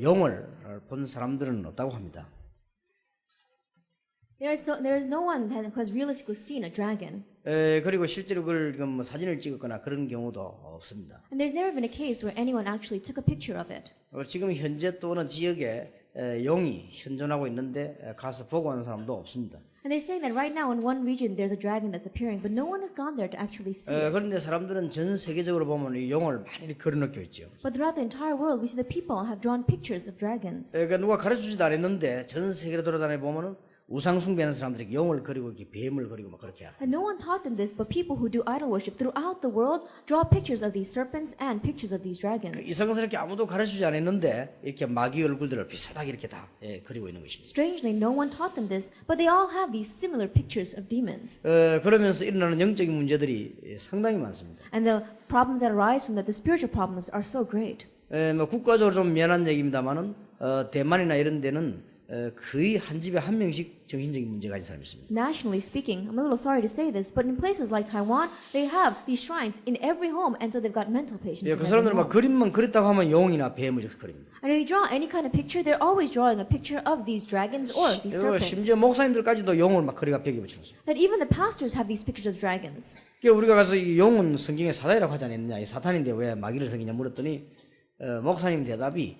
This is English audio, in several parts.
용을 본 사람들은 없다고 합니다. There is no one who has realistically seen a dragon. 그리고 실제로 그걸 뭐 사진을 찍었거나 그런 경우도 없습니다. And there's never been a case where anyone actually took a picture of it. 지금 현재 또 어느 지역에 용이 현존하고 있는데 가서 보고 오는 사람도 없습니다. And they're saying that right now in one region there's a dragon that's appearing, but no one has gone there to actually see it. 그런데 사람들은 전 세계적으로 보면 이 용을 많이 걸어놓고 있죠. But throughout the entire world, we see the people have drawn pictures of dragons. 그러니까 누가 가르쳐주지도 않았는데 전 세계로 돌아다니 보면은 우상 숭배하는 사람들이 용을 그리고 이렇게 뱀을 그리고 막 그렇게 해요. And no one taught them this, but people who do idol worship throughout the world draw pictures of these serpents and pictures of these dragons. 이상스럽게 아무도 가르쳐주지 않았는데 이렇게 마귀 얼굴들을 비슷하게 이렇게 다 그리고 있는 것입니다. Strangely, no one taught them this, but they all have these similar pictures of demons. 그러면서 일어나는 영적인 문제들이 상당히 많습니다. And the problems that arise from that, the spiritual problems, are so great. 뭐 국가적으로 좀 미안한 얘기입니다만은 대만이나 이런 데는 거의 한 집에 한 명씩 정신적인 문제 가진 사람이 있습니다. Nationally speaking, I'm a little sorry to say this, but in places like Taiwan, they have these shrines in every home, and so they've got mental patients. 그 사람들은 막 그림만 그렸다고 하면 용이나 뱀을 이렇게 그립니다. And if they draw any kind of picture, they're always drawing a picture of these dragons or these serpents. 심지어 목사님들까지도 용을 막 그려가 벽에 붙여놨어요. That even the pastors have these pictures of dragons. 우리가 가서 이 용은 성경에 사단이라고 하지 않았느냐, 이 사탄인데 왜 마귀를 섬기냐 물었더니 목사님 대답이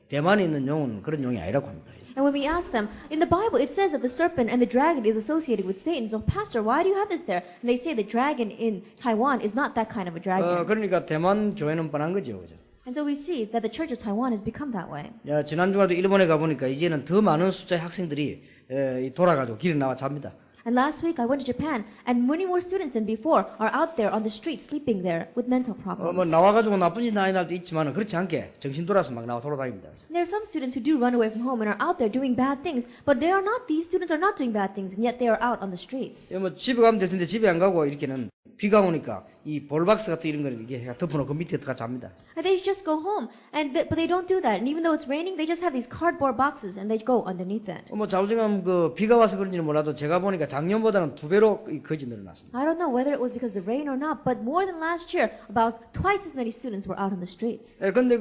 대만에 있는 용은 그런 용이 아니라고 합니다. And when we ask them, in the Bible it says that the serpent and the dragon is associated with Satan. So, Pastor, why do you have this there? And they say the dragon in Taiwan is not that kind of a dragon. 그러니까 대만 교회는 뻔한 거죠, 그죠? And so we see that the Church of Taiwan has become that way. 지난 주간도 일본에 가보니까 이제는 더 많은 숫자의 학생들이 돌아가지고 길에 나와 잡니다. And last week I went to Japan, and many more students than before are out there on the street sleeping there with mental problems. 뭐 나와가지고 나쁜 짓 하는 날도 있지만 그렇지 않게 정신 돌아서 막 나와 돌아다닙니다. And there are some students who do run away from home and are out there doing bad things, but they are not. These students are not doing bad things, and yet they are out on the streets. 뭐 집에 가면 될 텐데 집에 안 가고 이렇게는 비가 오니까 이 볼박스 같은 이런 거를 이게 덮어놓고 밑에 들어가 잡니다. And they just go home, but they don't do that. And even though it's raining, they just have these cardboard boxes and they go underneath it. 뭐 좌우지간 그 비가 와서 그런지는 몰라도 제가 보니까 작년보다는 2배로 거지 늘어났습니다. I don't know whether it was because of the rain or not, but more than last year, about twice as many students were out on the streets. 근데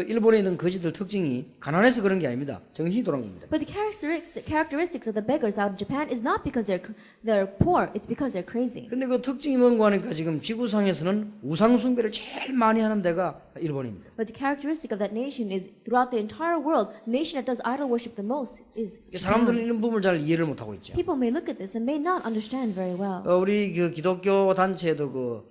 일본에 있는 거지들 특징이 가난해서 그런 게 아닙니다. 정신이 돌아온 겁니다. But the characteristics of the beggars out in Japan is not because they're poor; it's because they're crazy. 근데 그 특징이 뭔가 하니까 지금 지구상에서는 우상 숭배를 제일 많이 하는 데가 일본입니다. But the characteristic of that nation is throughout the entire world, the nation that does idol worship the most is 사람들은 Japan. 이런 부분을 잘 이해를 못 하고 있죠. People may look at this and may not understand very well. 우리 그 기독교 단체에도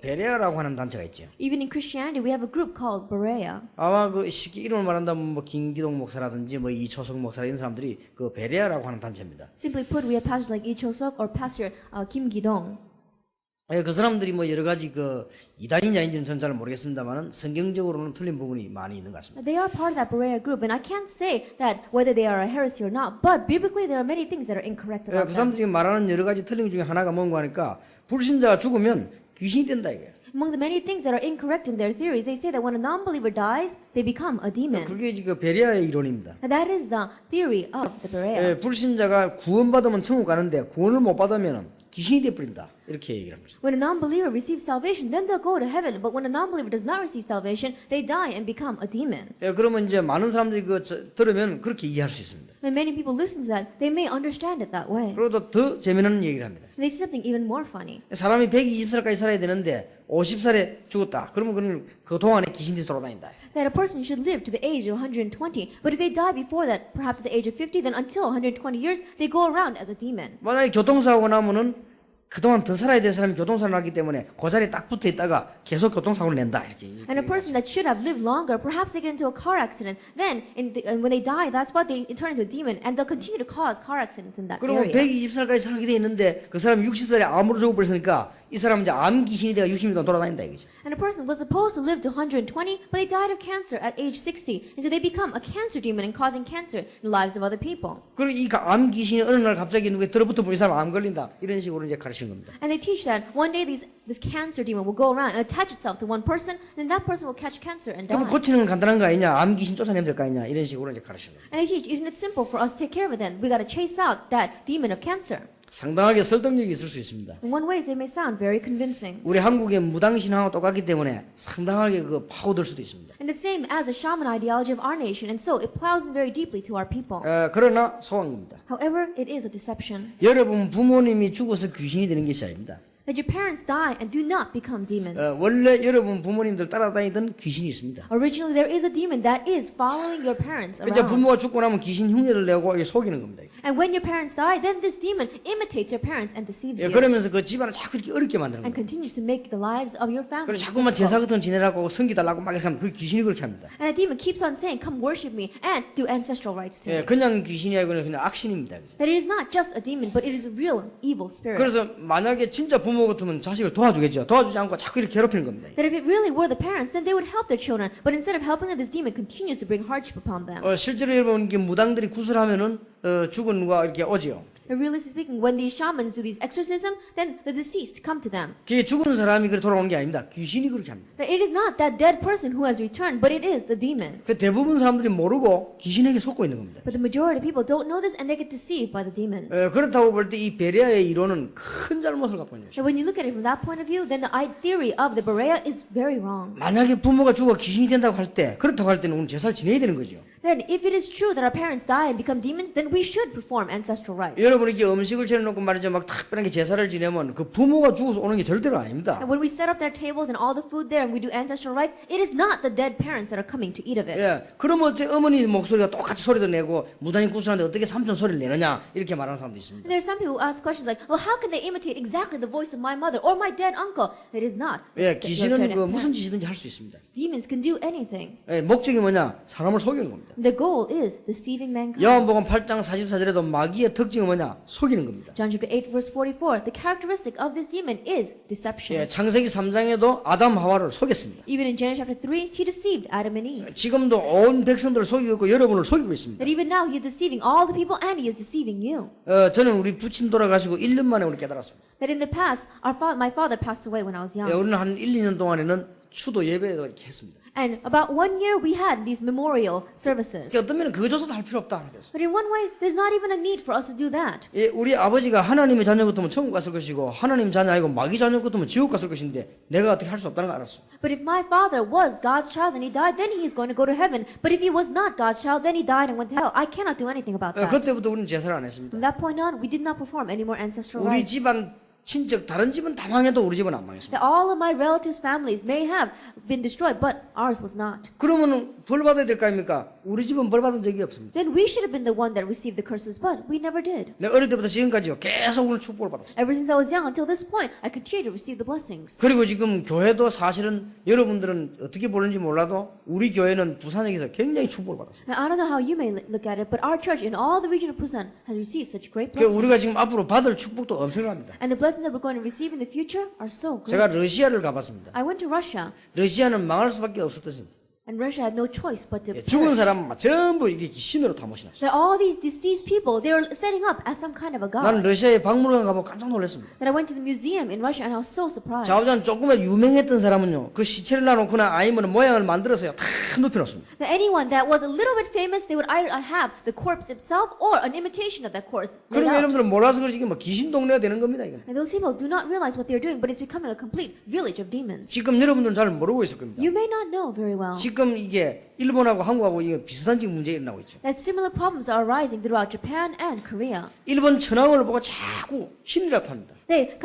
베레아라고 하는 단체가 있죠. Even in Christianity, we have a group called Berea. 아마 쉽게 이름을 말한다면 뭐 김기동 목사라든지 뭐 이초석 목사 이런 사람들이 그 베레아라고 하는 단체입니다. Simply put, we have pastors like Lee Cho-seok or Pastor Kim Gi-dong. 그 사람들이 뭐 여러 가지 이단이냐 아닌지는 전 잘 모르겠습니다만은 성경적으로는 틀린 부분이 많이 있는 것 같습니다. They are part of that Berea group, and I can't say that whether they are a heresy or not, but biblically there are many things that are incorrect about 그 them. 사람들이 말하는 여러 가지 틀린 것 중에 하나가 뭔가 하니까 불신자가 죽으면 귀신이 된다 이거예요. Among the many things that are incorrect in their theories, they say that when a non-believer dies, they become a demon. 그게 지금 베레아의 이론입니다. And that is the theory of the Berea. 불신자가 구원받으면 천국 가는데 구원을 못 받으면 귀신이 돼버린다. 이렇게 얘기를 합니다. When a non-believer receives salvation, then they'll go to heaven. But when a non-believer does not receive salvation, they die and become a demon. 그러면 이제 많은 사람들이 들으면 그렇게 이해할 수 있습니다. When many people listen to that, they may understand it that way. 그리고 더 재미있는 얘기를 합니다. They say something even more funny. 사람이 120살까지 살아야 되는데 50살에 죽었다. 그러면 그 동안에 귀신들이 돌아다닌다. That a person should live to the age of 120. But if they die before that, perhaps at the age of 50, then until 120 years, they go around as a demon. 만약에 교통사고 나면은 그동안 더 살아야 될 사람이 교통사고를 나기 때문에 그 자리에 딱 붙어 있다가 계속 교통사고를 낸다. 이렇게. And a person that should have lived longer, perhaps they get into a car accident. Then, when they die, that's why they turn into a demon, and they'll continue to cause car accidents in that 그러면 area. 120살까지 살게 돼 있는데 그 사람이 60살에 암으로 죽어버렸으니까 이 사람은 이제 암 귀신이 돼가 60년 동안 돌아다닌다 이거지. And a person was supposed to live to 120, but they died of cancer at age 60. And so they become a cancer demon and causing cancer in the lives of other people. 그리고 이 암 귀신이 어느 날 갑자기 누구에 들어붙어 보니 이 사람 암 걸린다. 이런 식으로 이제 가르쳐. 가르치는 겁니다. And they teach that one day this cancer demon will go around and attach itself to one person, then that person will catch cancer and 그럼 die. 고치는 건 간단한 거 아니냐? 암 귀신 쫓아내면 될 거 아니냐? 이런 식으로 이제 가르치는 거예요. And they teach, isn't it simple for us to take care of it then? We got to chase out that demon of cancer. 상당하게 설득력이 있을 수 있습니다. In one way, they may sound very convincing. 우리 한국의 무당신앙하고 똑같기 때문에 상당하게 그 파고들 수도 있습니다. And the same as the shaman ideology of our nation, and so it plows in very deeply to our people. 그러나 속한 겁니다. However, it is a deception. 여러분 부모님이 죽어서 귀신이 되는 것이 아닙니다. That your parents die and do not become demons. 원래 여러분 부모님들 따라다니던 귀신이 있습니다. Originally, there is a demon that is following your parents 그러니까 around. 부모가 죽고 나면 귀신 흉내를 내고 이게 속이는 겁니다. And when your parents die, then this demon imitates your parents and deceives you. 그러면서 그 집안을 자꾸 이렇게 어렵게 만드는 And 거예요. continues to make the lives of your family. 그래서 자꾸만 제사 같은 거 지내라고 성기 달라고 막 이렇게 하면 그 귀신이 그렇게 합니다. And the demon keeps on saying, come worship me and do ancestral rites to me. 그냥 귀신이 아니고 그냥 악신입니다. 그래서. That it is not just a demon, but it is a real evil spirit. 그래서 만약에 진짜 부모 같으면 자식을 도와주겠죠. 도와주지 않고 자꾸 이렇게 괴롭히는 겁니다. That if it really were the parents, then they would help their children. But instead of helping them, this demon continues to bring hardship upon them. 실제로 여러분 이게 무당들이 구슬하면은 죽은 누가 이렇게 오지요. And realistically speaking, when these shamans do these exorcism, then the deceased come to them. 그게 죽은 사람이 그렇게 돌아오는 게 아닙니다. 귀신이 그렇게 합니다. That it is not that dead person who has returned, but it is the demon. 그 대부분 사람들이 모르고 귀신에게 속고 있는 겁니다. But the majority of people don't know this and they get deceived by the demons. 그렇다고 볼 때 이 베레아의 이론은 큰 잘못을 갖고 있는 것입니다. So when you look at it from that point of view, then the theory of the Berea is very wrong. 만약에 부모가 죽어 귀신이 된다고 할 때, 그렇다고 할 때는 우리는 제사를 지내야 되는 거죠. Then if it is true that our parents die and become demons, then we should perform ancestral rites. 여러분 이게 음식을 차려놓고 말이죠, 막 특별하게 제사를 지내면 그 부모가 죽어서 오는 게 절대로 아닙니다. And when we set up their tables and all the food there and we do ancestral rites, it is not the dead parents that are coming to eat of it. 그러면 어째 어머니 목소리가 똑같이 소리도 내고 무당이 구슬하는데 어떻게 삼촌 소리를 내느냐 이렇게 말하는 사람도 있습니다. And there are some people who ask questions like, well, how can they imitate exactly the voice of my mother or my dead uncle? It is not. 귀신은 그 무슨 짓이든지 할 수 있습니다. Demons can do anything. 목적이 뭐냐? 사람을 속이는 겁니다. The goal is deceiving mankind. 요한복음 8장 44절에도 마귀의 특징은 뭐냐? 속이는 겁니다. John chapter 8 verse 44, the characteristic of this demon is deception. 창세기 3장에도 아담 하와를 속였습니다. Even in Genesis chapter 3, he deceived Adam and Eve. 지금도 온 백성들을 속이고 있고 여러분을 속이고 있습니다. That even now he is deceiving all the people and he is deceiving you. 저는 우리 부친 돌아가시고 1년 만에 우리 깨달았습니다. That in the past, my father passed away when I was young. 우리는 한 1, 2년 동안에는 추도 예배도 이렇게 했습니다. And about 1 year we had these memorial services. 어떤 면은 그거조차도 할 필요 없다. 그래서. But in one way, there's not even a need for us to do that. 우리 아버지가 하나님의 자녀 같으면 천국 갔을 것이고 하나님 자녀 아니고 마귀 자녀 같으면 지옥 갔을 것인데 내가 어떻게 할 수 없다는 걸 알았어. But if my father was God's child and he died, then he's going to go to heaven. But if he was not God's child, then he died and went to hell. I cannot do anything about that. 그때부터 우리는 제사를 안 했습니다. From that point on, we did not perform any more ancestral 우리 rites. 집안 친척 다른 집은 다 망해도 우리 집은 안 망했습니다. That all of my relatives' families may have been destroyed, but ours was not. 그러면은 벌 받아야 될 거 아닙니까? 우리 집은 벌 받은 적이 없습니다. Then we should have been the one that received the curses, but we never did. 내가 어릴 때부터 지금까지요 계속 오늘 축복을 받았어요. Ever since I was young until this point, I continued to receive the blessings. 그리고 지금 교회도 사실은 여러분들은 어떻게 보는지 몰라도 우리 교회는 부산역에서 굉장히 축복을 받았어요. Now, I don't know how you may look at it, but our church in all the region of Busan has received such great 그 우리가 blessings. 지금 앞으로 받을 축복도 엄청납니다. And the blessings that we're going to receive in the future are so 제가 great. 러시아를 가봤습니다. I went to Russia, 러시아는 망할 수밖에 없었듯이 and Russia had no choice but to 죽은 perish. 사람 전부 이렇게 신으로 다 모셔놨어요. That all these deceased people, they were setting up as some kind of a 나는 god. 러시아에 박물관 가보고 깜짝 놀랐습니다. That I went to the museum in Russia and I was so surprised. 좌우전 조금만 유명했던 사람은요, 그 시체를 놔놓거나 아니면 모양을 만들어서요, 다 높여놓습니다. That anyone that was a little bit famous, they would either have the corpse itself or an imitation of that corpse. laid 그러면 out. 여러분들은 몰라서 그러지, 이게 뭐 귀신 동네가 되는 겁니다, 이건. And those people do not realize what they're doing, but it's becoming a complete village of demons. 지금 여러분들은 잘 모르고 있을 겁니다. You may not know very well 지금 이게 일본하고 한국하고 이게 비슷한 지금 문제가 일어나고 있죠. that similar problems are arising throughout Japan and Korea. 일본 천황을 보고 자꾸 신이라고 합니다. They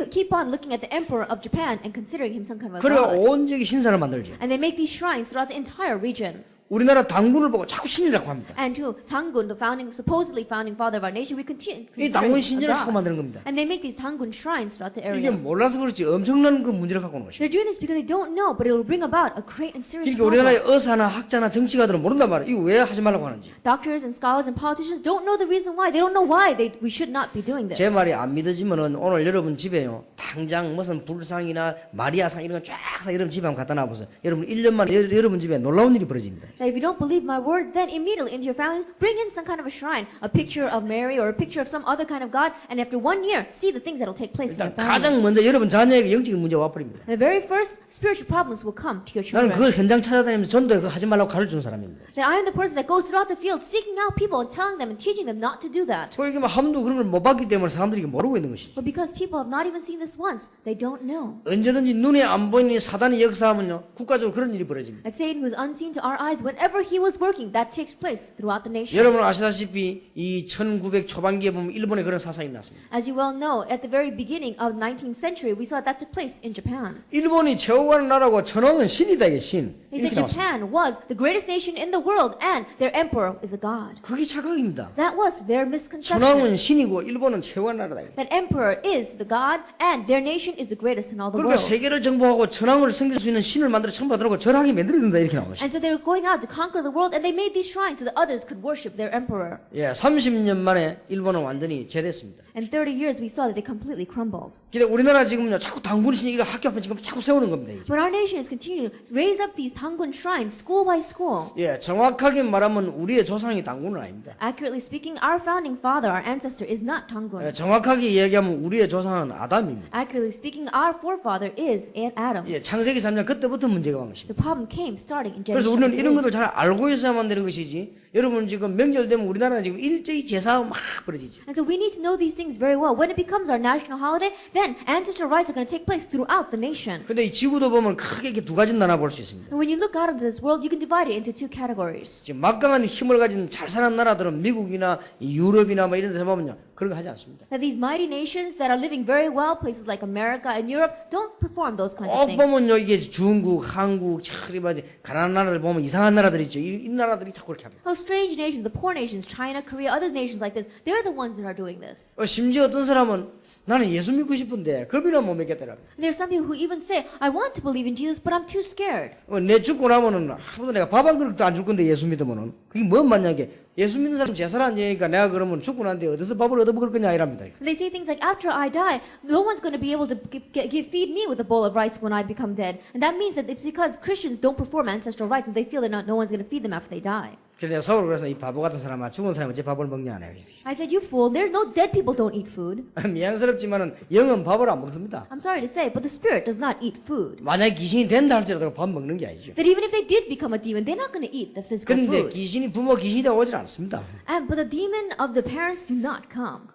keep on looking at the emperor of Japan and considering him some kind of a 그래가 god. 온 지역에 신사를 만들죠. And they make these shrines throughout the entire region. 우리나라 당군을 보고 자꾸 신이라고 합니다. And to Tangun, the supposedly founding father of our nation, we continue 이 considering 당군 him a 신전을 자꾸 god. 만드는 겁니다. And they make these Tangun shrines throughout the 이게 area. 몰라서 그렇지 엄청난 그 문제를 갖고 오는 것이죠. They're doing this because they don't know, but it will bring about a great and serious 그러니까 우리나라의 problem. 의사나 학자나 정치가들은 모른단 말이에요. 이거 왜 하지 말라고 하는지. Doctors and scholars and politicians don't know the reason why. They don't know why we should not be doing this. 제 말이 안 믿어지면은 오늘 여러분 집에요. 당장 무슨 불상이나 마리아상 이런 거 쫙 여러분 집에 한번 갖다 놔보세요. 여러분 1년 만에 여러분 집에 놀라운 일이 벌어집니다. That if you don't believe my words, then immediately into your family, bring in some kind of a shrine, a picture of Mary or a picture of some other kind of God, and after 1 year, see the things that will take place in your 일단 family. 가장 먼저 여러분 자녀에게 영적인 문제가 와버립니다. The very first spiritual problems will come to your 나는 children. 그걸 현장 찾아다니면서 전도에 그거 하지 말라고 가르치는 사람입니다. That I am the person that goes throughout the field seeking out people and telling them and teaching them not to do that. 그러니까 뭐 함도 그런 걸 못 봤기 때문에 사람들이 모르고 있는 것이죠. But because people have not even seen this once, they don't know. 언제든지 눈에 안 보이는 사단의 역사하면요 국가적으로 그런 일이 벌어집니다. That Satan, who is unseen to our eyes, whenever he was working, that takes place throughout the nation. 여러분 아시다시피 이 1900 초반기에 보면 일본에 그런 사상이 났습니다. As you well know, at the very beginning of 19th century, we saw that took place in Japan. 일본이 최후하는 나라고 천황은 신이다 이게 신. They said 이렇게 나왔습니다. Japan was the greatest nation in the world and their emperor is a god. 그게 착각입니다. That was their misconception. 천황은 신이고 일본은 최후한 나라다. 이거죠. That emperor is the god and their nation is the greatest in all the 그러니까 world. 세계를 정복하고 천황을 섬길 수 있는 신을 만들어 천받으라고 절하게 만들어야 된다 이렇게 나온 것이죠. And so they were going out to conquer the world and they made these shrines so that others could worship their emperor. 예, 30년 만에 일본은 완전히 제됐습니다. And 30 years we saw that they completely crumbled. 근데 우리나라 지금요 자꾸 당군 신이 이거 학교 앞에 지금 자꾸 세우는 겁니다. 이게. But our nation is continuing to raise up these Tangun shrines school by school. 예, 정확하게 말하면 우리의 조상이 당군은 아닙니다. Accurately speaking, our founding father, our ancestor, is not 예, Tangun. 정확하게 이야기하면 우리의 조상은 아담입니다. Accurately speaking, our forefather is Adam. 예, 창세기 3년 그때부터 문제가 온 것입니다. The problem came starting in 그래서 Genesis. 우리는 이런 3. 것들 잘 알고 있어야만 되는 것이지. 여러분 지금 명절 되면 우리나라는 지금 일제히 제사 막 벌어지죠. And so we need to know these things very well. When it becomes our national holiday, then ancestral rites are going to take place throughout the nation. 근데 이 지구도 보면 크게 이렇게 두 가지 나눠 볼 수 있습니다. And when you look out into this world, you can divide it into two categories. 지금 막강한 힘을 가진 잘 사는 나라들은 미국이나 유럽이나 뭐 이런 데서 보면요 그런 거 하지 않습니다. That these mighty nations that are living very well, places like America and Europe, don't perform those kinds 꼭 of things. 보면요 이게 중국, 한국, 저리 봐 가난한 나라들 보면 이상한 나라들 있죠. 이 나라들이 자꾸 그렇게 합니다. Those strange nations, the poor nations, China, Korea, other nations like this, they're the ones that are doing this. 심지어 어떤 사람은 나는 예수 믿고 싶은데 겁이나 못 믿겠더라고. And there's some people who even say, I want to believe in Jesus, but I'm too scared. 내 죽고 나면은 하루도 내가 밥 한 그릇도 안 줄 건데 예수 믿으면은 그게 뭔 말이냐. 예수 믿는 사람 제사를 안 지니까 내가 그러면 죽고 난데 어디서 밥을 얻어 먹을 거냐 이랍니다. And they say things like, after I die, no one's going to be able to feed me with a bowl of rice when I become dead. And that means that it's because Christians don't perform ancestral rites and they feel that no one's going to feed them after they die. 그래서 내가 서울 그래서 이 바보 같은 사람아 죽은 사람이 어째 밥을 먹냐 안 해요. I said, you fool, there's no dead people don't eat food. 미안스럽지만은 영은 밥을 안 먹습니다. I'm sorry to say, but the spirit does not eat food. 만약에 귀신이 된다 할지라도 밥 먹는 게 아니죠. That even if they did become a demon, they're not going to eat the physical 그런데 food. 귀신이 부모 귀신이 되고 오질 않습니다. But the demon of the parents do not come.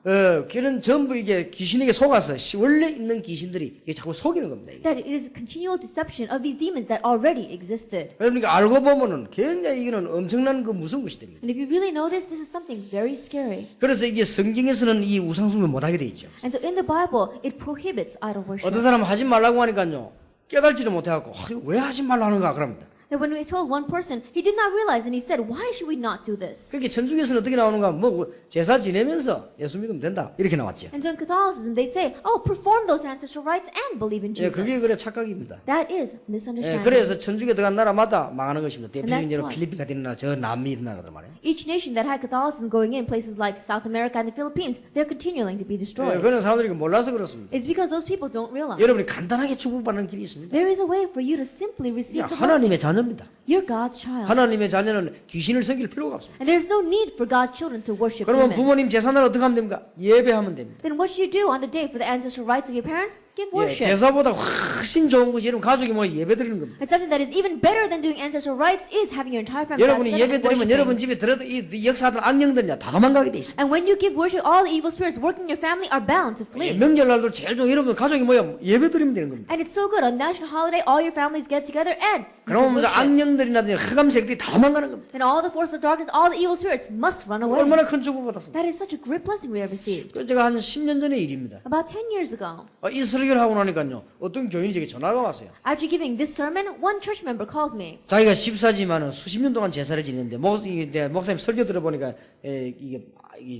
그런 전부 이게 귀신에게 속아서 원래 있는 귀신들이 이게 자꾸 속이는 겁니다. 이게. That it is a continual deception of these demons that already existed. 그러니까 알고 보면은 굉장히 이거는 엄청난 그 무서운 것이 됩니다. And if you really know this, this is something very scary. 그래서 이게 성경에서는 이 우상숭배 못하게 돼 있죠. And so in the Bible, it prohibits idol worship. 어떤 사람은 하지 말라고 하니까요 깨달지를 못해갖고 왜 하지 말라는가 그럽니다. That when we told one person, he did not realize and he said, why should we not do this? 그렇게 천주교에서는 어떻게 나오는가 뭐 제사 지내면서 예수 믿으면 된다 이렇게 나왔죠. And so in Catholicism, they say, oh, perform those ancestral rites and believe in 예, 그게 Jesus. 그래 착각입니다. That is 예, misunderstanding. 그래서 천주교 들어간 나라마다 망하는 것입니다. 대표적으로 why. 필리핀 같은 나라, 저 남미 이런 나라들 말이에요. Each nation that had Catholicism going in, places like South America and the Philippines, they're continuing to be 예, destroyed. 그런 사람들이 몰라서 그렇습니다. It's because those people don't realize. 여러분이 간단하게 축복받는 길이 있습니다. There is a way for you to simply receive the 하나님의 blessings. 자녀입니다. You're God's child. 하나님의 자녀는 귀신을 섬길 필요가 없습니다. And there's no need for God's children to worship 그러면 demons. 부모님 제사날 어떻게 하면 됩니까? 예배하면 됩니다. Then what should you do on the day for the ancestral rites of your parents? Give 예, worship. 제사보다 훨씬 좋은 것이 여러분 가족이 뭐 예배 드리는 겁니다. And something that is even better than doing ancestral rites is having your entire family 여러분이 gather 예배 and 드리면 worshiping. 여러분 집에 들어도 이 역사들 악령들이야 다 도망가게 돼 있습니다. And when you give worship, all the evil spirits working in your family are bound to 예, flee. 명절날도 제일 좋은 여러분 가족이 뭐야 예배 드리면 되는 겁니다. And it's so good. On national holiday, all your families get together and you 그러면 무슨 worship. 악령들이나 흑암색들이 다 도망가는 겁니다. And all the forces of darkness, all the evil spirits must run away. 얼마나 큰 축복을 받았습니까? That is such a great blessing we have received. 그 제가 한 10년 전의 일입니다. About 10 years ago, 이 설교를 하고 나니까요 어떤 교인이 제게 전화가 왔어요. after giving this sermon, one church member called me. 자기가 집사지만은 수십 년 동안 제사를 지냈는데 목사님 설교 들어보니까 이게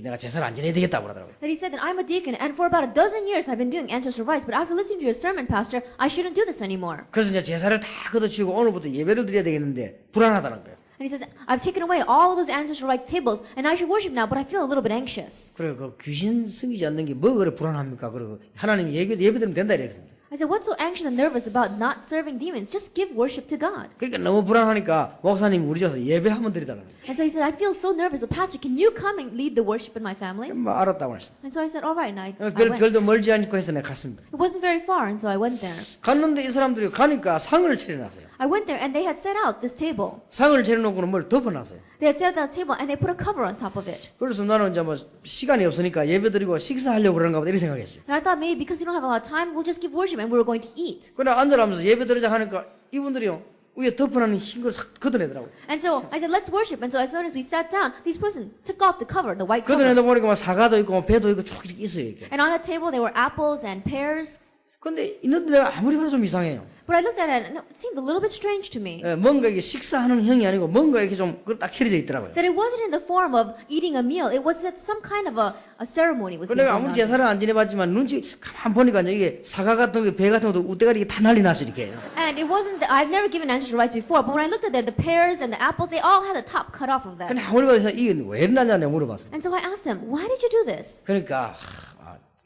내가 제사를 안 지내야 되겠다고 그러더라고요. That he said that I'm a deacon and for about a dozen years I've been doing ancestral rites, but after listening to your sermon, Pastor, I shouldn't do this anymore. 그래서 이제 제사를 다 걷어치우고 오늘부터 예배를 드려야 되겠는데 불안하다는 거예요. And he says, I've taken away all those ancestral rites tables and I should worship now, but I feel a little bit anxious. 그래 그 귀신 숨기지 않는 게 뭐 그래 불안합니까? 그리고 하나님 예배 드리면 된다 이랬습니다. I said, what's so anxious and nervous about not serving demons? Just give worship to God. 그러니까 너무 불안하니까 목사님 우리 집에서 예배 한번 드리달라고. And so he said, I feel so nervous. So Pastor, can you come and lead the worship in my family? 뭐 알았다고 했어. And so I said, all right. And I 별, went. 별도 멀지 않고 해서 내가 갔습니다. It wasn't very far, and so I went there. 갔는데 이 사람들이 가니까 상을 차려놨어요. I went there, and they had set out this table. 상을 차려놓고는 뭘 덮어놨어요. They had set out that table, and they put a cover on top of it. 그래서 나는 이제 뭐 시간이 없으니까 예배 드리고 식사하려고 그러는가 보다 이렇게 생각했어요. And I thought maybe because we don't have a lot of time, we'll just give worship, and we were going to eat. 그러나 앉아라면서 예배 드리자 하니까 이분들이요 위에 덮어놓은 흰 걸 싹 걷어내더라고요. And so I said, let's worship. And so as soon as we sat down, this person took off the cover, the white cover. 걷어내다 보니까 막 사과도 있고 뭐 배도 있고 쭉 이렇게 있어요 이렇게. And on the table, there were apples and pears. 근데 있는데 내가 아무리 봐도 좀 이상해요. But I looked at it, and it seemed a little bit strange to me. 예, 뭔가 이게 식사하는 형이 아니고 뭔가 이렇게 좀 딱 차려져 있더라고요. That it wasn't in the form of eating a meal. It was that some kind of a ceremony was 그 being 내가 going 아무리 on. 제사를 안 지내봤지만 눈치 가만 보니까 이게 사과 같은 거, 배 같은 것도 우대가리 다 난리 났어 이렇게. And it wasn't, I've never given ancestral rites before, but when I looked at the pears and the apples, they all had the top cut off of them. 근데 아무리 봐도 이게 왜 이러냐 내가 물어봤어. And so I asked them, why did you do this? 그러니까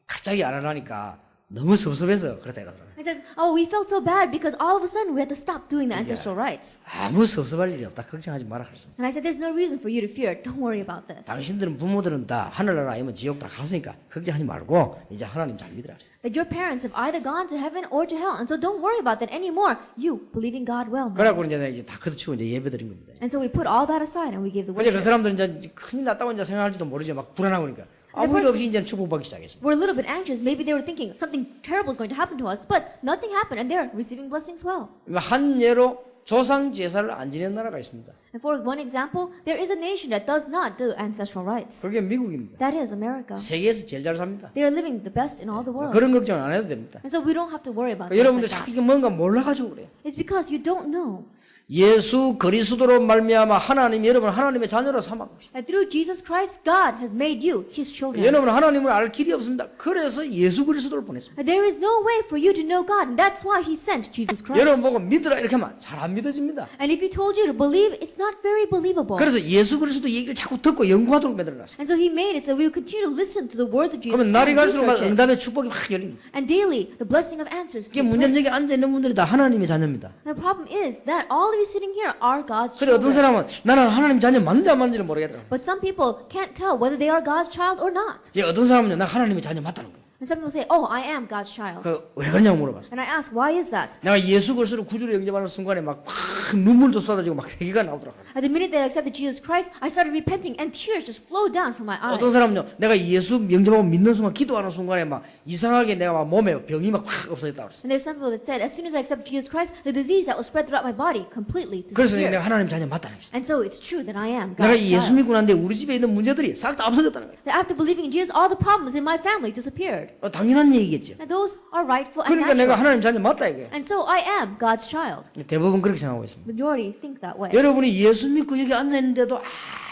갑자기 안 하라니까 너무 섭섭해서 그렇다 이러더라고요. It says, oh, we felt so bad because all of a sudden we had to stop doing the ancestral rites. 아무 섭섭할 일이 없다. 걱정하지 마라 그랬습니다. And I said, there's no reason for you to fear. Don't worry about this. 당신들은 부모들은 다 하늘나라 아니면 지옥 다 갔으니까 걱정하지 말고 이제 하나님 잘 믿으라 그랬어요. That your parents have either gone to heaven or to hell. And so don't worry about that anymore. You believe in God well now. 그래갖고 이제 내가 이제 다 걷어치고 이제 예배 드린 겁니다. And so we put all that aside and we gave the 근데 그 worship. 사람들은 이제 큰일 났다고 이제 생각할지도 모르죠. 막 불안하고 그러니까 아무 일 없이 이제 축복받기 시작했습니다. We're a little bit anxious. Maybe they were thinking something terrible is going to happen to us, but nothing happened and they're receiving blessings well. 한 예로 조상 제사를 안 지내는 나라가 있습니다. And for one example, there is a nation that does not do ancestral rites. 그게 미국입니다. That is America. 세계에서 제일 잘 삽니다. They are living the best in all the world. 그런 걱정 안 해도 됩니다. And so we don't have to worry about 여러분들 things like 자꾸 that. 이게 뭔가 몰라가지고 그래요. It's because you don't know 예수 그리스도로 말미암아 하나님 여러분 하나님의 자녀로 삼았고 that through Jesus Christ, God has made you His children. 여러분 하나님을 알 길이 없습니다. 그래서 예수 그리스도를 보냈습니다. And there is no way for you to know God, and that's why He sent Jesus 여러분 Christ. 보고 믿으라 이렇게 하면 잘 안 믿어집니다. And if He told you to believe, it's not very believable. 그래서 예수 그리스도 얘기를 자꾸 듣고 연구하도록 만들어놨습니다. And so He made it so we will continue to listen to the words of Jesus 그러면 and 날이 갈수록 막 research it. 응답의 축복이 확 열립니다. And daily, the blessing of answers. 이게 take 문제는 place. 여기 앉아있는 분들이 다 하나님의 자녀입니다. The problem is that all of you sitting here are God's 근데 어떤 children. 사람은 나는 하나님 자녀 맞는지 안 맞는지를 모르겠더라고요. But some people can't tell whether they are God's child or not. 예, 어떤 사람은요 나 하나님의 자녀 맞다는 거예요. And some people say, oh, I am God's child. 왜 그러냐고 물어봤어요. And I ask, why is that? 내가 예수 그리스도를 구주로 영접하는 순간에 막 눈물도 쏟아지고 막 회개가 나오더라고요. At the minute that I accepted Jesus Christ, I started repenting and tears just flowed down from my eyes. 어떤 사람은요 내가 예수 영접하고 믿는 순간 기도하는 순간에 막 이상하게 내가 막 몸에 병이 막 확 없어졌다고 그랬어요. And there's some people that said, as soon as I accepted Jesus Christ, the disease that was spread throughout my body completely 그래서 disappeared. 내가 하나님 자녀 맞다는 거예요. And so it's true that I am 내가 God's 예수 child. 믿고 난데 우리 집에 있는 문제들이 싹 다 없어졌다는 거예요. That after believing in Jesus, all the problems in my family disappeared. 당연한 얘기겠죠. And those are rightful and 그러니까 내가 natural. 하나님 자녀 맞다 이거예요. And so I am God's child. 대부분 그렇게 생각하고 있습니다. Majority think that way. 여러분이 예수 믿고 여기 앉아 있는데도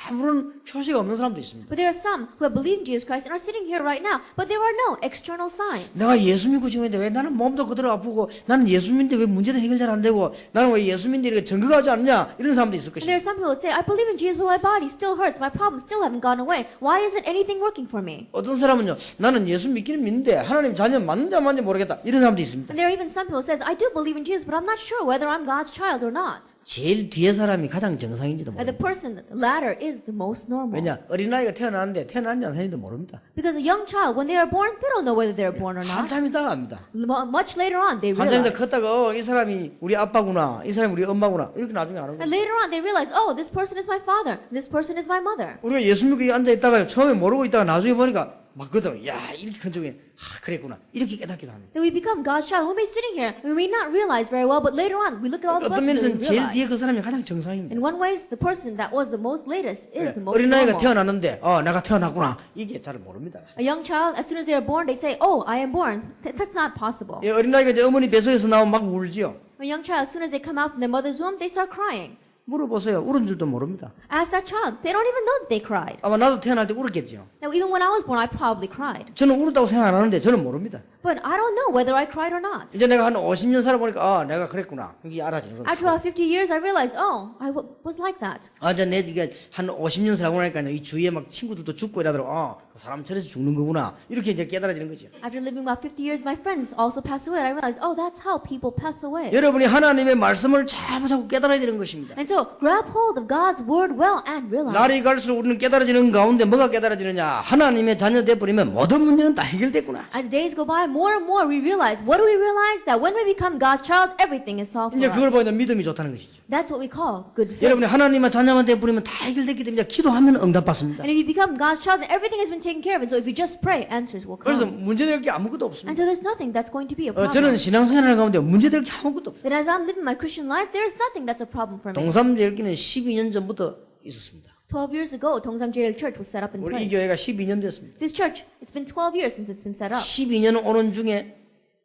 아무런 표시가 없는 사람도 있습니다. But there are some who have believed in Jesus Christ and are sitting here right now, but there are no external signs. 내가 예수 믿고 지금 있는데 왜 나는 몸도 그대로 아프고 나는 예수 믿는데 왜 문제도 해결 잘 안 되고 나는 왜 예수 믿는데 이렇게 정거하지 않냐 이런 사람도 있을 And there 것입니다. are some people that say, I believe in Jesus, but my body still hurts. My problems still haven't gone away. Why isn't anything working for me? 어떤 사람은요 나는 예수 믿기는 믿는데 하나님 자녀 맞는지 안 맞는지 모르겠다 이런 사람도 있습니다. And there are even some people who says, I do believe in Jesus, but I'm not sure whether I'm God's child or not. 제일 뒤에 사람이 가장 정상인지도 And the 모릅니다. person, the latter, is the most normal. 왜냐 어린아이가 태어나는데 태어났는지 안 태어났는지도 모릅니다. Because a young child, when they are born, they don't know whether they're born or not. 한참 있다가 압니다. Much later on, they 한참 있다 realize. 컸다가 이 사람이 우리 아빠구나 이 사람이 우리 엄마구나 이렇게 나중에 아는 거예요. And later on, they realize, oh, this person is my father. This person is my mother. 우리가 예수 믿고 앉아 있다가 처음에 모르고 있다가 나중에 보니까 맞거든. 야 이렇게 큰 쪽에 그랬구나 이렇게 깨닫기도 합니다. That we become God's child. We may be sitting here, we may not realize very well, but later on, we look at all the 어떤 blessings 면에서는 and we 제일 뒤에 realize. 그 사람이 가장 정상입니다. In one way, the person that was the most latest is the most 어린아이가 normal. 태어났는데 내가 태어났구나 이게 잘 모릅니다. A young child, as soon as they are born, they say, oh, I am born. That's not possible. 예, 어린아이가 이제 어머니 뱃속에서 나오면 막 울지요. A young child, as soon as they come out from their mother's womb, they start crying. 물어보세요. 울은 줄도 모릅니다. Ask that child. They don't even know that they cried. 아마 나도 태어날 때 울었겠죠. Now, even when I was born, I probably cried. 저는 울었다고 생각 안 하는데 저는 모릅니다. But I don't know whether I cried or not. 이제 내가 한 50년 살아보니까 아 내가 그랬구나. 이게 알아지는 거죠. After about 50 years, I realized, oh, I was like that. 아, 이제 내가 한 50년 살고 나니까 이 주위에 막 친구들도 죽고 이러더라고. 아, 사람 저래서 죽는 거구나. 이렇게 이제 깨달아지는 거죠. After living about 50 years, my friends also passed away. And I realized, oh, that's how people pass away. 여러분이 하나님의 말씀을 자꾸 깨달아야 되는 것입니다. And so, grab hold of God's word well and realize. 날이 갈수록 우리는 깨달아지는 가운데 뭐가 깨달아지느냐. 하나님의 자녀 되어버리면 모든 문제는 다 해결됐구나. As days go by, more and more we realize. What do we realize? That when we become God's child, everything is solved 이제 for 그걸 us. 보니까 믿음이 좋다는 것이죠. That's what we call good faith. 여러분이 하나님의 자녀만 되어버리면 다 해결됐기 때문에 기도하면 응답받습니다. And if you become God's child, then everything has been taken care of. And so if you just pray, answers will 그래서 come. 문제될 게 아무것도 And 없습니다. so there's nothing that's going to be a problem. 저는 신앙생활 가운데 문제될 게 아무것도 없어요. Then as I'm living my Christian life, there's nothing that's a problem for me. 동삼제일기는 12년 전부터 있었습니다. 12 years ago, Dongsan Jail Church was set up in 우리 이 place. 교회가 12년 됐습니다. This church, it's been 12 years since it's been set up. 12년 오는 중에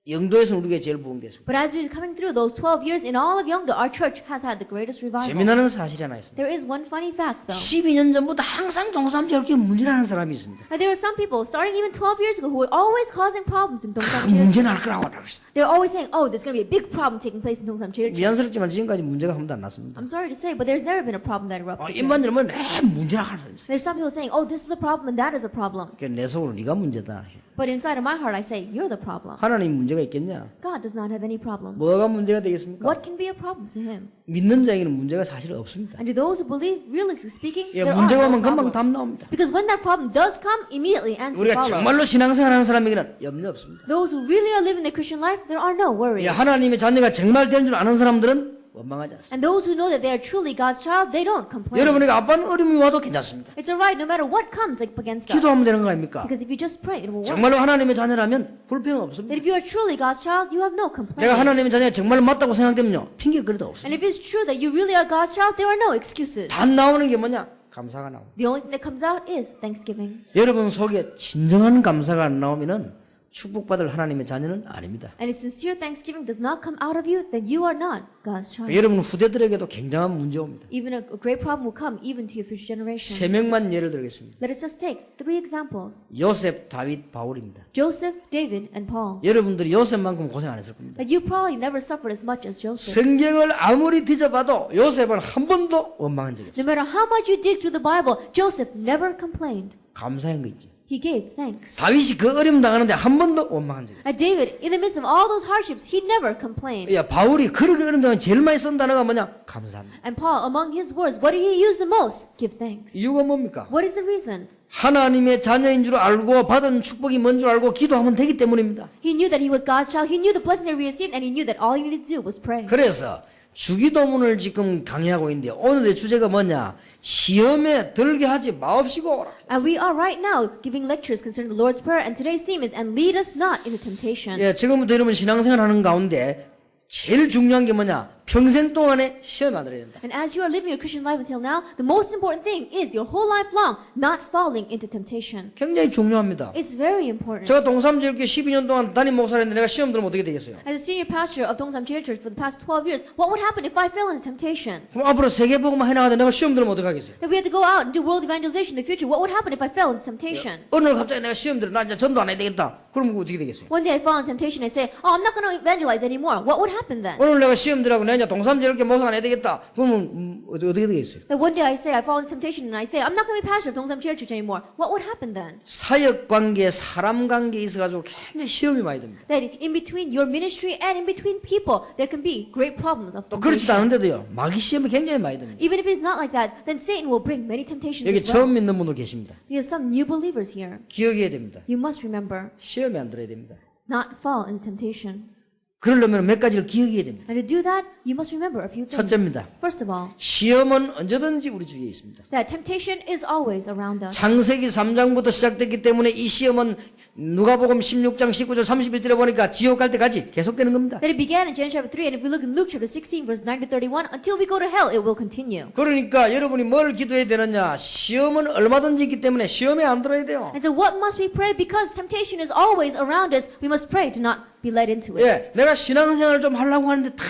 영도에서는 우리가 제일 부흥됐습니다. But as we're coming through those 12 years, in all of Yeongdo, our church has had the greatest revival. 재미나는 사실이 하나 있습니다. There is one funny fact, though. 12년 전부터 항상 동삼제일교회 문제라는 사람이 있습니다. And there were some people, starting even 12 years ago, who were always causing problems in 아, Dongsan Jail. 문제 날 거라고 하고 있어요. They're always saying, oh, there's going to be a big problem taking place in Dongsan Jail. 미안스럽지만 지금까지 문제가 한 번도 안 났습니다. I'm sorry to say, but there's never been a problem that erupted. there. 일반적으로 내 문제라고 하는 사람이 있어요. There's some people saying, oh, this is a problem and that is a problem. 그러니까 내 속으로 네가 문제다. But inside of my heart, I say, you're the problem. 하나님 문제가 있겠냐? God does not have any problems. 뭐가 문제가 되겠습니까? What can be a problem to him? 믿는 자에게는 문제가 사실 없습니다. And to those who believe, realistically speaking, 예, there are 문제가 no 오면 금방 답 problems. 나옵니다. Because when that problem does come, immediately answer 우리가 follows. 정말로 신앙생활하는 사람에게는 염려 없습니다. Those who really are living the Christian life, there are no worries. 예, 하나님의 자녀가 정말 된 줄 아는 사람들은 원망하지 않습니다. And those who know that they are truly God's child, they don't complain. 여러분에게 아빠는 어려움이 와도 괜찮습니다. It's alright no matter what comes up against us. 기도하면 되는 거 아닙니까? Because if you just pray, it will work. 정말로 하나님의 자녀라면 불평 That 없습니다. if you are truly God's child, you have no complaint. 내가 하나님의 자녀가 정말 맞다고 생각되면요 핑계거리도 없습니다. And if it's true that you really are God's child, there are no excuses. 다 나오는 게 뭐냐? 감사가 나옵니다. The only thing that comes out is thanksgiving. 여러분 속에 진정한 감사가 안 나오면은 축복받을 하나님의 자녀는 아닙니다. And if sincere thanksgiving does not come out of you, then you are not God's child. 여러분 후대들에게도 굉장한 문제 옵니다. Even a great problem will come even to your future generation. 세 명만 예를 들겠습니다. Let us just take 3 examples. 요셉, 다윗, 바울입니다. Joseph, David, and Paul. 여러분들이 요셉만큼 고생 안 했을 겁니다. That you probably never suffered as much as Joseph. 성경을 아무리 뒤져봐도 요셉은 한 번도 원망한 적이 없어요. No matter how much you dig through the Bible, Joseph never complained. 감사한 거 있죠. He gave thanks. 다윗이 그 어려움 당하는데 한 번도 원망한 적이 없어요. And David, in the midst of all those hardships, he never complained. 야, 바울이 그렇게 어려움 당하면 제일 많이 쓴 단어가 뭐냐? 감사합니다. And Paul, among his words, what did he use the most? Give thanks. 이유가 뭡니까? What is the reason? 하나님의 자녀인 줄 알고 받은 축복이 뭔 줄 알고 기도하면 되기 때문입니다. He knew that he was God's child. He knew the blessing that he received, and he knew that all he needed to do was pray. 그래서 주기도문을 지금 강의하고 있는데 오늘의 주제가 뭐냐? 시험에 들게 하지 마옵시고. And we are right now giving lectures concerning the Lord's Prayer, and today's theme is, and lead us not into temptation. 예, 지금부터 여러분 신앙생활 하는 가운데 제일 중요한 게 뭐냐? 평생 동안에 시험 안 들어야 된다. And as you are living your Christian life until now, the most important thing is your whole life long not falling into temptation. 굉장히 중요합니다. It's very important. 제가 동삼제일교회 12년 동안 담임 목사를 했는데 내가 시험 들으면 어떻게 되겠어요? As a senior pastor of Dongsan Jail Church for the past 12 years, what would happen if I fell into temptation? 그럼 앞으로 세계복음만 해나가는데 내가 시험 들으면 어떻게 하겠어요? That we had to go out and do world evangelization in the future. What would happen if I fell into temptation? 어느 날 갑자기 내가 시험 들어 나 이제 전도 안 해야 되겠다. 그럼 어떻게 되겠어요? One day I fall into temptation and I say, oh, I'm not going to evangelize anymore. What would happen then? 오늘 내가 시험 들어가고 내가 이제 동삼제일교회 목사 안 해야 되겠다. 그러면 어떻게 되겠어요? That one day I say, I fall into temptation and I say, I'm not going to be pastor of Dongsan Jail Church anymore. What would happen then? 사역 관계, 사람 관계에 있어가지고 굉장히 시험이 많이 듭니다. That in between your ministry and in between people, there can be great problems of 또 그렇지도 temptation. 않은데도요. 마귀 시험이 굉장히 많이 듭니다. Even if it's not like that, then Satan will bring many temptations 여기 as well. 처음 믿는 분도 계십니다. There's some new believers here. 기억해야 됩니다. You must remember, 시험에 안 들어야 됩니다. not fall into temptation. 그러려면 몇 가지를 기억해야 됩니다. And to do that, you must remember a few things. 첫째입니다. First of all, 시험은 언제든지 우리 주위에 있습니다. that temptation is always around us. 창세기 3장부터 시작됐기 때문에 이 시험은 누가복음 16장 19절 31절에 보니까 지옥 갈 때까지 계속되는 겁니다. That it began in Genesis chapter 3, and if we look in Luke chapter 16, verse 9 to 31, until we go to hell, it will continue. 그러니까 여러분이 뭘 기도해야 되느냐? 시험은 얼마든지 있기 때문에 시험에 안 들어야 돼요. And so what must we pray? Because temptation is always around us, we must pray to not be led into it. 예, 내가 신앙생활을 좀 하려고 하는데 다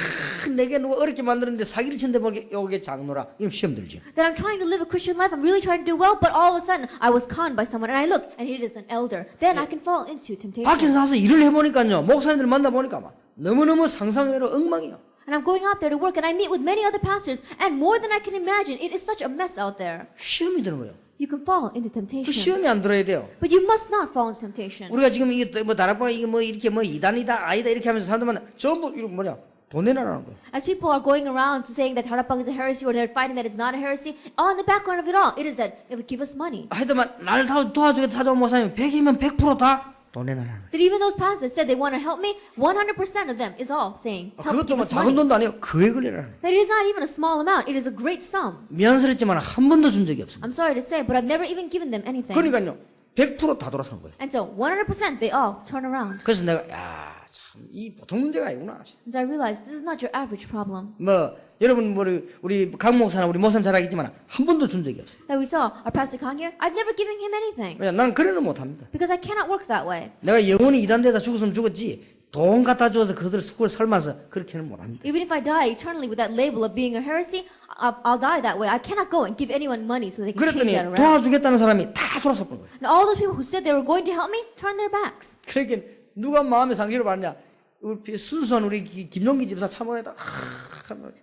내게 누가 어렵게 만드는데 사기를 쳤는데 뭐 요게 장노라. 이러면 시험 들지. That I'm trying to live a Christian life, I'm really trying to do well, but all of a sudden I was conned by someone, and I look, and it is an elder. Then I can fall into temptation. 밖에서 나서 일을 해보니까요, 목사님들 만나보니까 막 너무너무 상상외로 엉망이에요. And I'm going out there to work, and I meet with many other pastors, and more than I can imagine, it is such a mess out there. 시험이 드는 거예요. You can fall into 그 temptation. 시험이 안 들어야 돼요. But you must not fall into temptation. 우리가 지금 이게 뭐 다락방 이게 뭐 이렇게 뭐 이단이다 아니다 이렇게 하면서 사람들만 전부 이거 뭐냐 돈 내놔라는 거예요. As people are going around saying that Harapang is a heresy, or they're fighting that it's not a heresy, on the background of it all, it is that it would give us money. 하여튼만 날 도와주겠다 찾아온 목사님 100이면 100% 다 돈 내놔라는 거예요. That even those pastors said they want to help me, 100% of them is all saying, help 그것도 give 뭐 us 작은 money. 돈도 아니고 그에 걸리라는 거예요. That it is not even a small amount, it is a great sum. 미안스럽지만 한 번도 준 적이 없습니다. I'm sorry to say, but I've never even given them anything. 그러니까요 100%다 돌아선 거예요. And so 100% they all turn around. 그래서 내가 참 이 보통 문제가 아니구나. And so I realized this is not your average problem. 뭐 여러분 뭐 우리 강 목사나 우리 목사님 잘 알겠지만 한 번도 준 적이 없어요. That we saw our pastor Kang here, I've never given him anything. 왜냐 나는 그래는 못합니다. Because I cannot work that way. 내가 영원히 이단대다 죽었으면 죽었지 돈 갖다 주어서 그것을 그걸 삶아서 그렇게는 못합니다. Even if I die eternally with that label of being a heresy, I'll die that way. I cannot go and give anyone money so they can change 그랬더니 that around. 도와주겠다는 사람이 다 돌아서 본 거예요. And all those people who said they were going to help me turned their backs. 그러니까 누가 마음에 상처를 받느냐 우리 순수한 우리 김용기 집사 참원에다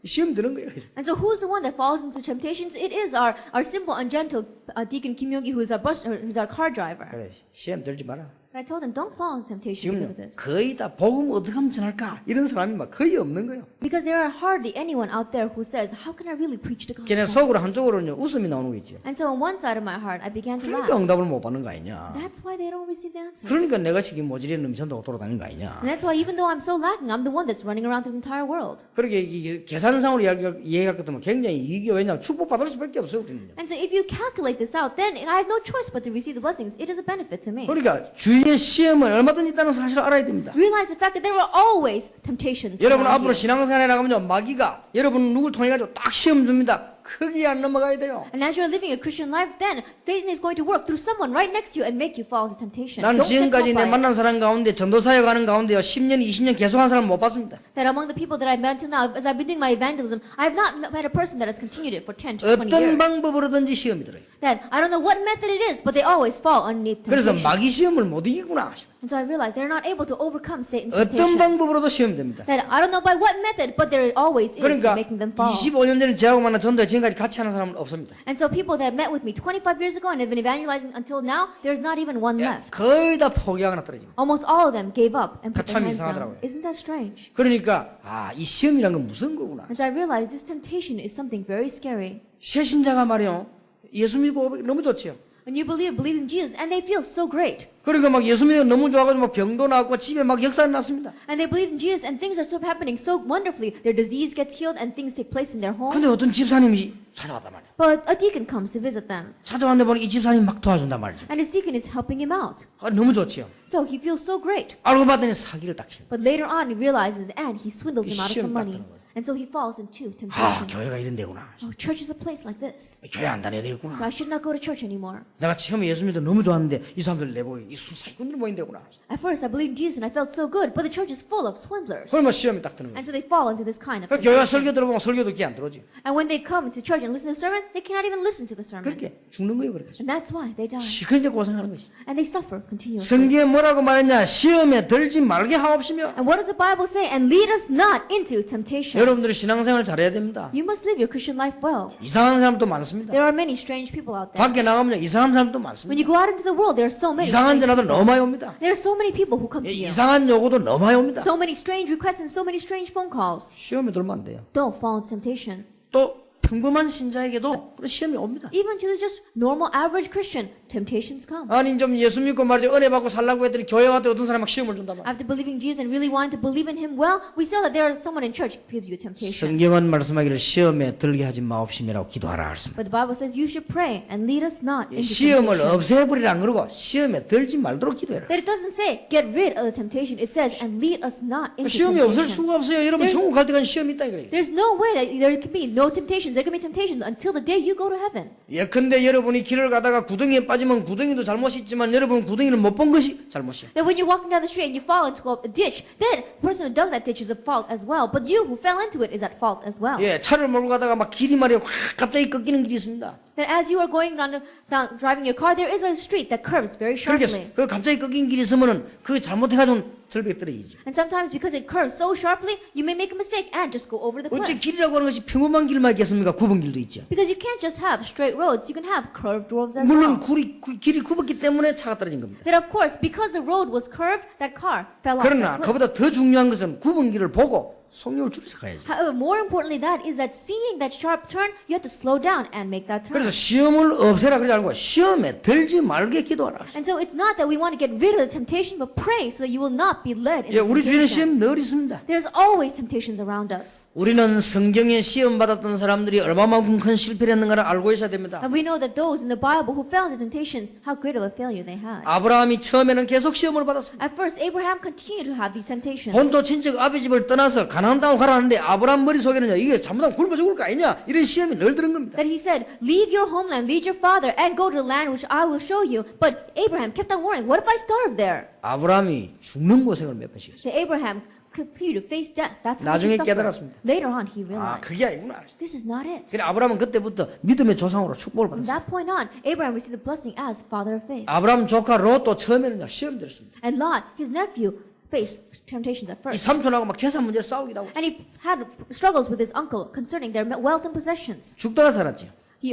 시험 드는 거예요. And so who's the one that falls into temptations? It is our simple, ungentle deacon Kim Yogi, who's our car driver. 그래 시험 들지 마라. And I told them, don't fall into temptation because 지금 of this. 거의 다 복음 어떻게 하면 전할까 이런 사람이 막 거의 없는 거예요. Because there are hardly anyone out there who says, how can I really preach the 걔네 gospel? 속으로 한쪽으로는요 웃음이 나오는 거 있죠. And so on one side of my heart, I began to 그러니까 laugh. 응답을 못 받는 거 아니냐. That's why they don't receive the answers. 그러니까 내가 지금 모질이는 놈이 전도가 돌아다니는 거 아니냐. And that's why even though I'm so lacking, I'm the one that's running around the entire world. 그렇게 이게 계산상으로 이해할 것 같으면 굉장히 이익이 왜냐하면 축복받을 수밖에 없어요. 우리는요. And so if you calculate this out, then I have no choice but to receive the blessings. It is a benefit to me. 그러니까 주위에 시험은 얼마든지 있다는 사실을 알아야 됩니다. Realize the fact that there were always temptations. 여러분 around 앞으로 you. 신앙생활에 나가면요 마귀가 여러분 누굴 통해 가지고 딱 시험 줍니다. 크게 안 넘어가야 돼요. And as you're living a Christian life, then Satan is going to work through someone right next to you and make you fall into temptation. 난 Don't get 지금까지 caught 내 by it. 만난 사람 가운데 전도사역 하는 가운데요 10년, 20년 계속한 사람 못 봤습니다. That among the people that I've met until now, as I've been doing my evangelism, I have not met a person that has continued it for 10 to 20 어떤 years. 방법으로든지 시험이 들어요. That I don't know what method it is, but they always fall underneath 그래서 temptation. 마귀 시험을 못 이기구나. And so I realized they're not able to overcome Satan's 어떤 temptations. 방법으로도 시험이 됩니다. That I don't know by what method, but there always is 그러니까 making them fall. 25년 전에 저하고 만난 전도에 지금까지 같이 하는 사람은 없습니다. And so people that met with me 25 years ago and have been evangelizing until now, there's not even one left. 거의 다 포기하거나 떨어집니다. Almost all of them gave up and put their 참 hands down. 이상하더라고요. Isn't that strange? 그러니까 이 시험이란 건 무슨 거구나. And so I realized this temptation is something very scary. 새 신자가 말이요 예수 믿고 너무 좋지요. A new believer believes in Jesus and they feel so great. 그러니까 막 예수 믿고 너무 좋아가지고 막 병도 나고 집에 막 역사 났습니다. And they believe in Jesus and things are so happening so wonderfully. Their disease gets healed and things take place in their home. 근데 어떤 집사님이 찾아왔단 말이야. But a deacon comes to visit them. 찾아왔는데 보니 이 집사님이 막 도와준단 말이죠. And his deacon is helping him out. 너무 좋지요. So he feels so great. 알고 봤더니 사기를 딱 치는 But later on he realizes and he swindles him out of some 시험 딱 money. 드는 거예요. And so he falls into 아 temptation. 교회가 이런 데구나. Oh, church is a place like this. 교회 안 다녀야 되겠구나. So I should not go to church anymore. 내가 처음에 예수 믿어 너무 좋았는데 이 사람들 내보고 이 사기꾼들 모인데구나. At first I believed in Jesus and I felt so good, but the church is full of swindlers. 그러면 시험이 딱 드는 거예요. And so they fall into this kind of 그 교회가 temptation. 설교 들어보면 설교도 귀 안 들어오지. And when they come to church and listen to the sermon, they cannot even listen to the sermon. 그렇게 죽는 거예요. 그렇게. And that's why they die. 시큰게 고생하는 것이. And they suffer continuously. 성경에 뭐라고 말했냐? 시험에 들지 말게 하옵시며. And what does the Bible say? And lead us not into temptation. 여러분들이 신앙생활 잘해야 됩니다. You must live your Christian life well. 이상한 사람도 많습니다. There are many strange people out there. 밖에 나가면 이상한 사람도 When 많습니다. you go out into the world, there are so many 이상한 strange 전화도 people. 너무 많이 옵니다. There are so many people who come to you. 이상한 요구도 너무 많이 옵니다. So many strange requests and so many strange phone calls. 시험에 들면 안 돼요. Don't fall into temptation. 또 평범한 신자에게도 그런 시험이 옵니다. Even to the just normal average Christian, temptations come. 아니 좀 예수 믿고 말이죠 은혜 받고 살라고 했더니 교회 왔더니 어떤 사람이 막 시험을 준단 말이야. After believing Jesus and really wanting to believe in Him well, we saw that there are someone in church who gives you temptation. 성경은 말씀하기를 시험에 들게 하지 마옵시며라고 기도하라 하셨습니다. But the Bible says you should pray and lead us not into 시험을 temptation. 없애버리라 안 그러고 시험에 들지 말도록 기도해라. That it doesn't say get rid of the temptation. It says and lead us not into 시험이 없을 temptation. 수가 없어요. 여러분 There's- 천국 갈 때까지 시험이 있다 이거예요. There's no way that there can be no temptations. there can be temptations until the day you go to heaven. 예컨대 여러분이 길을 가다가 구덩이에 빠지면 구덩이도 잘못이 있지만 여러분 구덩이를 못 본 것이 잘못이야. That when you're walking down the street and you fall into a ditch, then the person who dug that ditch is at fault as well. But you who fell into it is at fault as well. 예, 차를 몰고 가다가 막 길이 말이야 확 갑자기 꺾이는 길이 있습니다. That as you are going down driving your car, there is a street that curves very 그렇게 sharply. 그 갑자기 꺾인 길이 있으면은 그 잘못해가지고 절벽에 떨어지죠. And sometimes because it curves so sharply, you may make a mistake and just go over the 어째 cliff. 길이라고 하는 것이 평범한 길만 있겠습니까? 굽은 길도 있죠. Because you can't just have straight roads, you can have curved roads as 물론 well. 길이 굽었기 때문에 차가 떨어진 겁니다. That of course, because the road was curved, that car fell off 그러나 that cliff. 그보다 더 중요한 것은 굽은 길을 보고 속력을 줄여서 가야죠. However, more importantly that is that seeing that sharp turn, you have to slow down and make that turn. 그래서 시험을 없애라 그러지 않고 시험에 들지 말게 기도하라. And so it's not that we want to get rid of the temptation, but pray so that you will not be led 예, into 우리 주위에는 시험 temptation. 늘 있습니다. There's always temptations around us. 우리는 성경에 시험 받았던 사람들이 얼마만큼 큰 실패를 했는가를 알고 있어야 됩니다. And we know that those in the Bible who fell into temptations, how great of a failure they had. 아브라함이 처음에는 계속 시험을 받았습니다. At first, Abraham continued to have these temptations. 본토 친척 아비 집을 떠나서 가나안 땅으로 가라는데 아브라함 머릿속에는요 이게 잘못하면 굶어 죽을 거 아니냐 이런 시험이 늘 드는 겁니다. That he said, leave your homeland, leave your father, and go to the land which I will show you. But Abraham kept on worrying, what if I starve there? 아브라함이 죽는 고생을 몇 번씩 했어요. So Abraham continued to face death. That's how 나중에 he suffered. 깨달았습니다. Later on, he 아 realized, 그게 아니구나. this is not it. 그래 아브라함은 그때부터 믿음의 조상으로 축복을 From 받았어요. that point on, Abraham received the blessing as father of faith. 아브라함 조카 롯도 처음에는 시험 들었습니다. And Lot, his nephew, faced temptations at 이 first. 삼촌하고 막 재산 문제를 싸우기도 하고 And he had struggles with his uncle concerning their wealth and possessions. 죽다가 살았죠. He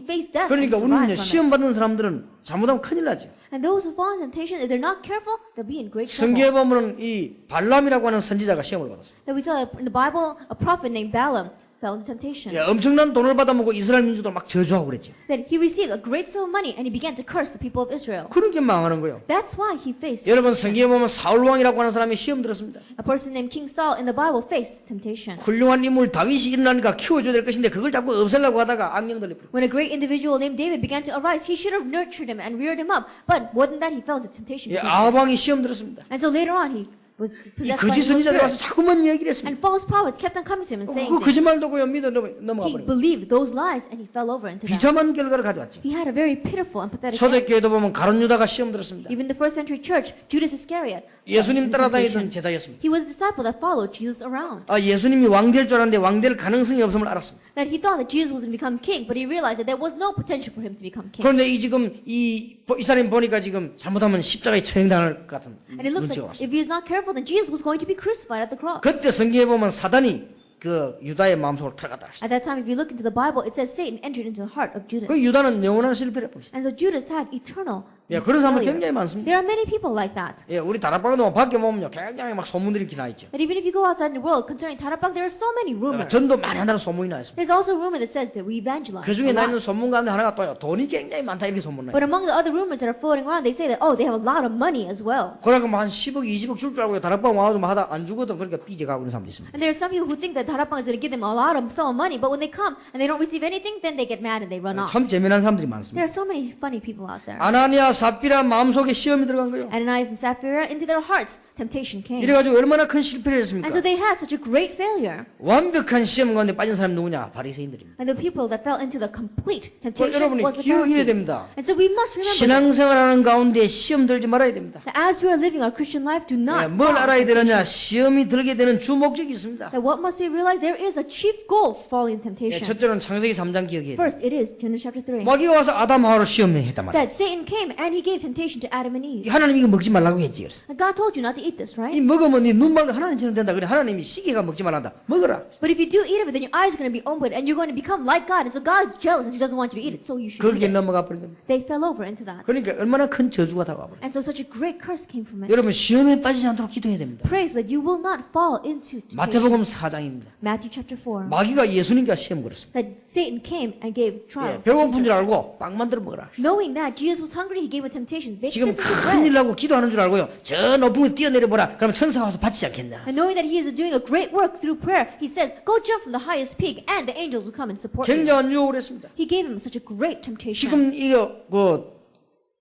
faced death and 그러니까 survived 우리는 from 시험 it. 받는 사람들은 잘못하면 큰일 나죠. And those who fall into temptation, if they're not careful, they'll be in great 성경에 trouble. 보면은 이 발람이라고 하는 선지자가 시험을 받았어요. That we saw in the Bible, a prophet named Balaam fell into temptation. 예, 엄청난 돈을 받아먹고 이스라엘 민족들 막 저주하고 그랬죠. That he received a great sum of money and he began to curse the people of Israel. 그렇게 망하는 거예요. That's why he faced 여러분 temptation. 성경에 보면 사울 왕이라고 하는 사람이 시험 들었습니다. A person named King Saul in the Bible faced temptation. 훌륭한 인물 다윗이 일어나니까 키워줘야 될 것인데 그걸 자꾸 없애려고 하다가 악령들이 When a great individual named David began to arise, he should have nurtured him and reared him up. But more than that, he fell into temptation. 예, because of 아합 it. 왕이 시험 들었습니다. And so later on, he was 이 possessed by 거짓 evil 선지자들이 와서 spirits. 자꾸만 얘기를 했습니다. And false prophets kept on coming to him and saying 그 things. 거짓말 듣고요 믿어 넘어가 He 버린 거예요. believed those lies and he fell over into them. 비참한 결과를 가져왔죠. He had a very pitiful and pathetic end. 초대교회도 보면 가룟 유다가 시험 들었습니다. Even the first century church, Judas Iscariot, 예수님 in 따라다니던 temptation. 제자였습니다. He was a disciple that followed Jesus around. 아, 예수님이 왕 될 줄 알았는데 왕 될 가능성이 없음을 알았습니다. That he thought that Jesus was going to become king, but he realized that there was no potential for him to become king. 그런데 이 지금 이 사람 보니까 지금 잘못하면 십자가에 처형당할 것 같은 And it looks like 눈치가 왔어요. if he is not careful, then Jesus was going to be crucified at the cross. 그때 성경에 보면 사단이 그 유다의 마음속으로 들어갔다 했어요. At that time, if you look into the Bible, it says Satan entered into the heart of Judas. 그 유다는 영원한 실패를 하고 있어요. And so Judas had eternal 예, 그런 사람들 failure. 굉장히 많습니다. There are many people like that. 예, 우리 다락방도 밖에 보면요 굉장히 막 소문들이 기나 있죠. That even if you go outside in the world concerning Tarapang, there are so many rumors. 전도 많이 한다는 소문이 나 있습니다. There's also a rumor that says that we evangelize. 그 중에 a 나 lot. 있는 소문 가운데 하나가 또요 돈이 굉장히 많다 이렇게 소문 나요. But among the other rumors that are floating around, they say that, oh, they have a lot of money as well. 그러니까 뭐한 10억, 20억 줄 줄 알고 다락방 와가지고 뭐 하다 안 주거든 그러니까 삐져가고 있는 사람도 있습니다. And there are some people who think that Tarapang is going to give them a lot of sum of money, but when they come and they don't receive anything, then they get mad and they run off. 참 재미난 사람들이 There 많습니다. are so many funny people out there. 아나니아, 삽비라 마음속에 시험이 들어간 거예요. Ananias and Sapphira, into their hearts, temptation came. 이래가지고 얼마나 큰 실패를 했습니까? And so they had such a great failure. 완벽한 시험 가운데 빠진 사람이 누구냐? 바리새인들입니다. And the people that fell into the complete temptation 여러분이 was the 기억해야 Pharisees. 됩니다. And so we must remember that 신앙생활하는 가운데 시험 들지 말아야 됩니다. as we are living our Christian life, do 예, not 뭘 fall 알아야 into 되느냐? temptation. 시험이 들게 되는 주 목적이 있습니다. That what must we realize? There is a chief goal for falling into 예, temptation. 첫째는 창세기 3장 기억해야 돼요. First, it is Genesis chapter 3. 마귀가 와서 아담 하와를 시험했단 말이에요. That Satan came and he gave temptation to Adam and Eve. 하나님 이거 먹지 말라고 했지. 그래서 And God told you not to eat this, 이 right? 먹으면 네 눈 말고 하나님처럼 된다. 그래 하나님이 시계가 먹지 말란다. 먹어라. But if you do eat of it, then your eyes are going to be opened and you're going to become like God. And so God's jealous and he doesn't want you to eat it, so you should eat 거기에 it. 넘어가 버린 겁니다. They fell over into that. 그러니까 얼마나 큰 저주가 다가와 버려. And so such a great curse came from it. 여러분 시험에 빠지지 않도록 기도해야 됩니다. Pray so that you will not fall into temptation. 마태복음 4장입니다. Matthew chapter 4. 마귀가 예수님과 시험 걸었습니다. That Satan came and gave 예, trials. to 배고픈 줄 Jesus. 알고 빵 만들어 먹어라. Knowing that Jesus was hungry, he gave him temptations. Make 지금 this into 큰일 bread. 나고 기도하는 줄 알고요. 저 높은 데 뛰어내려 보라. 그러면 천사가 와서 바치지 않겠냐. And knowing that he is doing a great work through prayer, he says, go jump from the highest peak and the angels will come and support you. 굉장한 유혹을 했습니다. He gave him such a great temptation. 지금 이거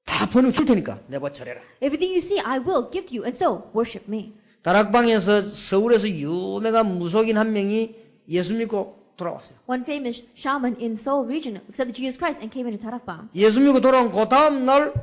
다 번호 줄 테니까 내가 절해라. Everything you see, I will give to you, and so worship me. 다락방에서 서울에서 유명한 무속인 한 명이 예수 믿고 돌아왔어요. One famous shaman in Seoul region accepted Jesus Christ and came into Tarakbang. 예수 믿고 돌아온 그 다음 날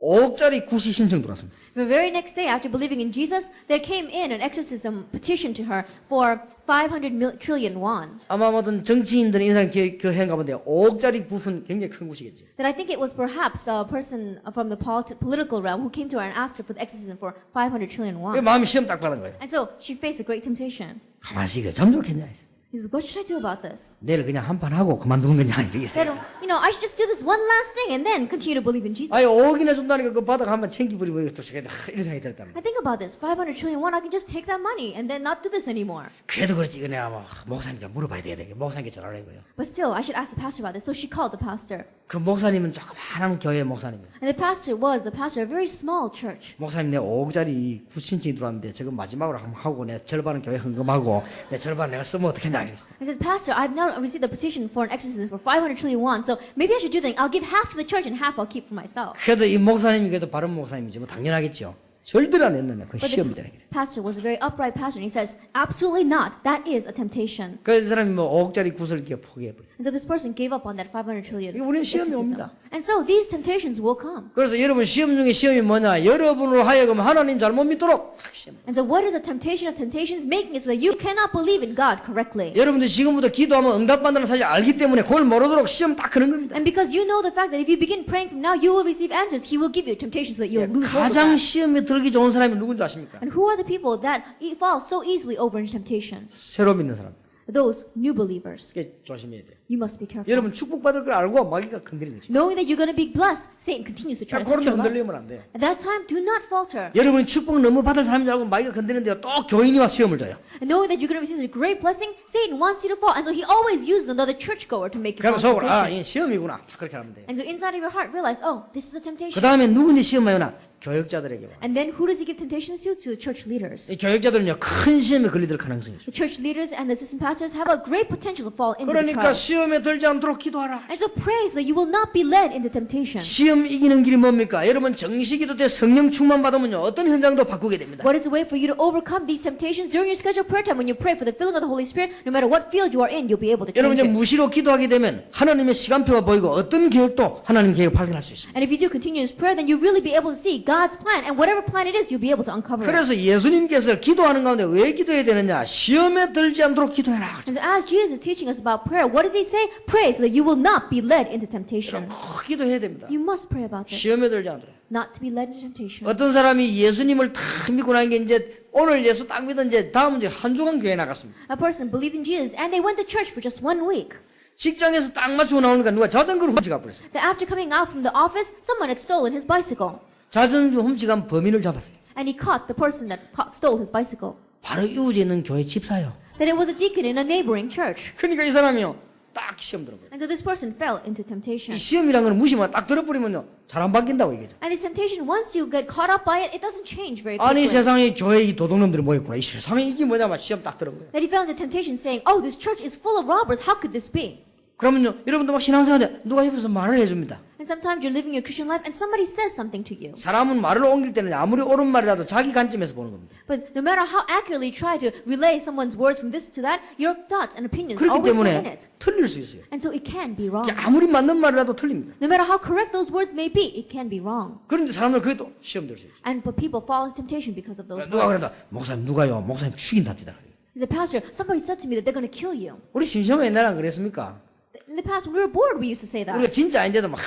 5억짜리 구시 신청 들어왔습니다. The very next day, after believing in Jesus, there came in an exorcism petition to her for 500 trillion won. 아마 모든 정치인들은 인상 교회인가 본데 5억짜리 굿은 굉장히 큰 굿이겠죠. That I think it was perhaps a person from the political realm who came to her and asked her for the exorcism for 500 trillion 그 won. 마음이 시험 딱 받은 거예요. And so she faced a great temptation. 가만히 이거 참 좋겠냐. He says, what should I do about this? 내일 그냥 한판 하고 그만두는 거냐 이렇게 Said, 있어요. I should just do this one last thing and then continue to believe in Jesus. 아니 5억이나 준다니까 그 바닥 한번 챙기버리고 또 이런 생각이 들었단 말이에요. I think about this, 500 trillion won, I can just take that money and then not do this anymore. 그래도 그렇지 이거 내가 목사님께 물어봐야 되겠다. 목사님께 전화를 한 거예요. But still, I should ask the pastor about this. So she called the pastor. 그 목사님은 조그마한 교회 목사님이에요. And the pastor was the pastor of a very small church. 목사님 내가 5억짜리 구신청이 들어왔는데 지금 마지막으로 한번 하고 내 절반은 교회 헌금하고 내 절반 내가 쓰면 어떻겠냐 이랬어요. He says, Pastor, I've now received the petition for an exorcism for 500 trillion won, so maybe I should do that. I'll give half to the church and half I'll keep for myself. 그래도 이 목사님이 그래도 바른 목사님이지 뭐 당연하겠죠. 절대로 안 했는데 그 But 시험이다. the pastor was a very upright pastor, and he says, absolutely not. That is a temptation. 그래서 이 사람이 뭐 5억짜리 굿을 이렇게 포기해버려. And so this person gave up on that 500 trillion 이게 우리는 시험이 exorcism. 옵니다. And so these temptations will come. 그래서 여러분 시험 중에 시험이 뭐냐? 여러분으로 하여금 하나님 잘못 믿도록 탁 시험. And so what is a temptation of temptations? Making it so that you cannot believe in God correctly. 여러분들 지금부터 기도하면 응답받는다는 사실 알기 때문에 그걸 모르도록 시험 딱 그런 겁니다. And because you know the fact that if you begin praying from now, you will receive answers. He will give you temptations so that you'll lose hold of 가장 that. 시험에 들기 좋은 사람이 누군지 아십니까? And who are the people that fall so easily over into temptation? 새로 믿는 사람. Those new believers. 그게 조심해야 돼요. You must be careful. 여러분 축복받을 걸 알고 마귀가 건드리는 거지. Knowing that you're going to be blessed, Satan continues to try to 그런데 trip you up. 흔들리면 안 돼요. At that time, do not falter. 여러분이 축복 너무 받을 사람인 줄 알고 마귀가 건드리는데요. 또 교인이 와 시험을 줘요. And knowing that you're going to receive a great blessing, Satan wants you to fall. And so he always uses another churchgoer to make you 그러면 fall 속으로 into 아, temptation. 이 시험이구나. 다 그렇게 하면 돼요. And so inside of your heart, realize, oh, this is a 그 temptation. 다음에 누군지 시험하요나 교역자들에게 와. And then who does he give temptations to? To the church leaders. 이 교역자들은요 큰 시험에 걸리들 가능성이 있어요. The church leaders and the assistant pastors have a great potential to fall into the 그러니까 trial. 시험에 들지 않도록 기도하라. And so pray so that you will not be led into temptation. 시험 이기는 길이 뭡니까? 여러분 정시기도 때 성령 충만 받으면요 어떤 현장도 바꾸게 됩니다. What is the way for you to overcome these temptations during your scheduled prayer time? When you pray for the filling of the Holy Spirit, no matter what field you are in, you'll be able to 여러분 change 이제 it. 무시로 기도하게 되면 하나님의 시간표가 보이고 어떤 계획도 하나님 계획을 발견할 수 있습니다. And if you do continuous prayer, then you'll really be able to see God's plan. And whatever plan it is, you'll be able to uncover it. 그래서 예수님께서 기도하는 가운데 왜 기도해야 되느냐? 시험에 들지 않도록 기도해라. And so as Jesus is teaching us about prayer, what does he say? Pray so that you will not be led into temptation. 기도해야 됩니다. You must pray about this. 시험에 들지 않도록. Not to be led into temptation. 어떤 사람이 예수님을 딱 믿고 나는 게 이제 오늘 예수 딱 믿은 이제 다음 이제 한 주간 교회 나갔습니다. A person believed in Jesus and they went to church for just 1 week. 직장에서 딱 맞추고 나오니까 누가 자전거를 훔쳐가 버렸어요. That after coming out from the office, someone had stolen his bicycle. 자전거 훔쳐간 범인을 잡았어요. And he caught the person that stole his bicycle. 바로 이웃에 있는 교회 집사요. That it was a deacon in a neighboring church. 그러니까 이 사람이요 딱 시험 들어버려요. And so this person fell into temptation. 이 시험이란 건 무시만 딱 들어버리면요 잘 안 바뀐다고 얘기죠. And this temptation, once you get caught up by it, it doesn't change very 아니 quickly. 세상에 교회 이 도둑놈들이 모였구나. 이 세상에 이게 뭐냐면 시험 딱 들어버려요. That he fell into temptation saying, oh, this church is full of robbers. How could this be? 그러면요 여러분도 막 신앙생활에 누가 옆에서 말을 해줍니다. And sometimes you're living your Christian life and somebody says something to you. 사람은 말을 옮길 때는 아무리 옳은 말이라도 자기 관점에서 보는 겁니다. But no matter how accurately you try to relay someone's words from this to that, your thoughts and opinions 그렇기 always go in 때문에 it. 틀릴 수 있어요. And so it can be wrong. 아무리 맞는 말이라도 틀립니다. No matter how correct those words may be, it can be wrong. 그런데 사람들 그게 또 시험 들 수 있어요. But people fall into temptation because of those 누가 words. 그런다. 목사님 누가요? 목사님 죽인답니다. He said, Pastor, somebody said to me that they're going to kill you. 우리 심심해 옛날에 안 그랬습니까? In the past, when we were bored, we used to say that. 우리가 진짜 아닌데도 막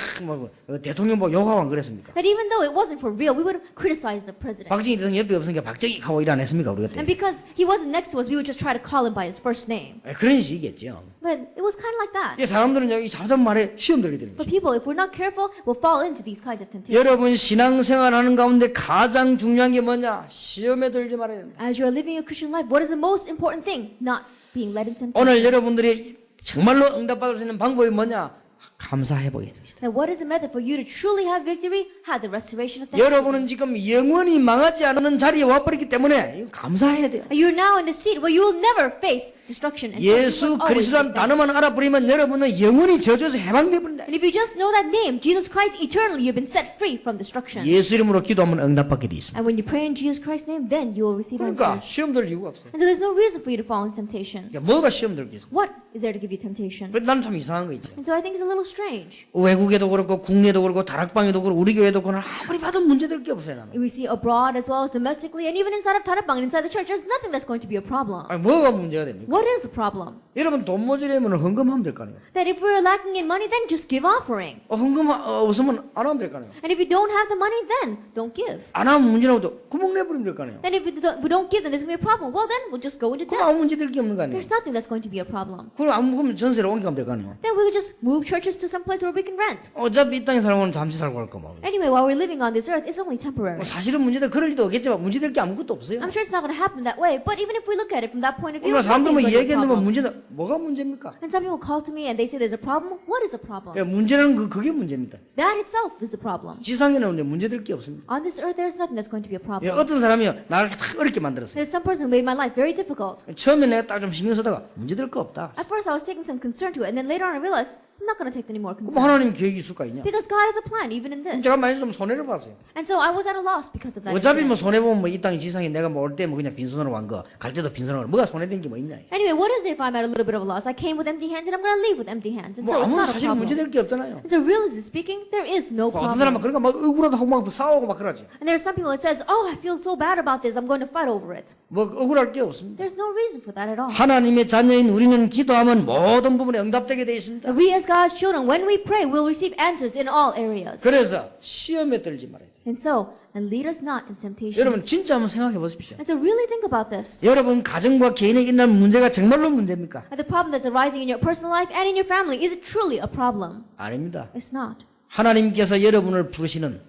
대통령 보고 욕하고 안 그랬습니까? That even though it wasn't for real, we would criticize the president. 박정희 대통령 옆에 없으니까 박정희 하고 일 안 했습니까? 우리가 때. And because he wasn't next to us, we would just try to call him by his first name. 그런 식이겠죠. But it was kind of like that. 이 사람들은 여기 잘못한 말에 시험 들게 되는 But 거죠. people, if we're not careful, will fall into these kinds of temptations. 여러분 신앙생활하는 가운데 가장 중요한 게 뭐냐? 시험에 들지 말아야 된다. As you're living your Christian life, what is the most important thing? Not being led into temptation. 오늘 여러분들이 정말로 응답받을 수 있는 방법이 뭐냐? 감사해 보게 됩니다. Now, what is the method for you to truly have victory? Have the restoration of thanksgiving. 여러분은 지금 영원히 망하지 않는 자리에 와버렸기 때문에 이거 감사해야 돼요. You're now in the seat where you will never face destruction. And so you 예수 must always 그리스도란 give thanks. 단어만 알아버리면 여러분은 영원히 저주에서 해방돼 버린다. And if you just know that name, Jesus Christ, eternally you've been set free from destruction. 예수 이름으로 기도하면 응답받게 돼 있습니다. And when you pray in Jesus Christ's name, then you will receive 그러니까 answers. 시험 들 이유가 없어요. And so there's no reason for you to fall into temptation. 그러니까 뭐가 시험 들겠어? What is there to give you temptation? 난 참 이상한 거 있지. And so I think it's a little strange. 외국에도 그렇고 국내도 그렇고 다락방에도 그렇고 우리 교회도 그렇고 아무리 봐도 문제될 게 없어요 나는. We see abroad as well as domestically, and even inside of Tarapang and inside the church, there's nothing that's going to be a problem. 아니 뭐가 문제가 됩니까? What is a problem? 여러분 돈 모자라면 헌금하면 될 거 아니에요. That if we're lacking in money, then just give offering. 헌금 없으면 안 하면 될 거 아니에요. And if you don't have the money, then don't give. 안 하면 문제 나오죠. 구멍 내버리면 될 거 아니에요. Then if we don't give, then there's going to be a problem. Well, then we'll just go into 그럼 debt. 아무 문제 될 게 없는 거 아니에요. There's nothing that's going to be a problem. 그럼 그러면 전세로 옮겨가면 될 거 아니에요. Then we could just move churches to some place where we can rent. 어차피 이 땅에 살면 잠시 살고 할 거면. Anyway, while we're living on this earth, it's only temporary. 사실은 문제될 그럴 리도 없겠지만 문제될 게 아무것도 없어요. I'm sure it's not going to happen that way, but even if we look at it from that point of view, 그러나 사람들 뭐 nothing's going to be a 얘기했는데 problem. 문제는 뭐가 문제입니까? And some people call to me and they say there's a problem. What is a problem? 예, 문제는 그게 문제입니다. That itself is the problem. 지상에는 문제될 게 없습니다. On this earth, there's nothing that's going to be a 예, problem. 어떤 사람이요 나를 딱 어렵게 만들었어요. There's some person who made my life very difficult. 처음에 내가 딱 좀 신경 쓰다가 문제될 거 없다. At first, I was taking some concern to it, and then later on, I realized I'm not going to take any more 뭐 concern. 하나님 계획이 있을까 있냐? Because God has a plan, even in this. 제가 많이 좀 손해를 봤어요. And so I was at a loss because of that. 어차피 뭐 incident. 손해 보면 뭐 이 땅이 지상에 내가 뭐 올 때 뭐 그냥 빈손으로 간 거, 갈 때도 빈손으로 간 거, 뭐가 손해된 게 뭐 있냐? Anyway, what is it if I'm at a little bit of a loss? I came with empty hands, and I'm going to leave with empty hands. And 뭐 so it's 아무 not a 사실 problem. 문제될 게 없잖아요. And so realistically speaking, there is no 어떤 사람은 problem. 그러니까 막 억울하다 하고 막 싸우고 막 그러지. And there's some people that says, "Oh, I feel so bad about this. I'm going to fight over it." 뭐 억울할 게 없습니다. There's no reason for that at all. 하나님의 자녀인 우리는 기도하면 모든 부분에 응답되게 되어 있습니다. We as God's children, when we pray, we'll receive answers in all areas. 그래서 시험에 들지 말아야 돼요. And so, and lead us not in temptation. 여러분 진짜 한번 생각해 보십시오. And so really think about this. 여러분 가정과 개인에 일어난 문제가 정말로 문제입니까? And the problem that's arising in your personal life and in your family, is it truly a problem? 아닙니다. It's not. 하나님께서 여러분을 부르시는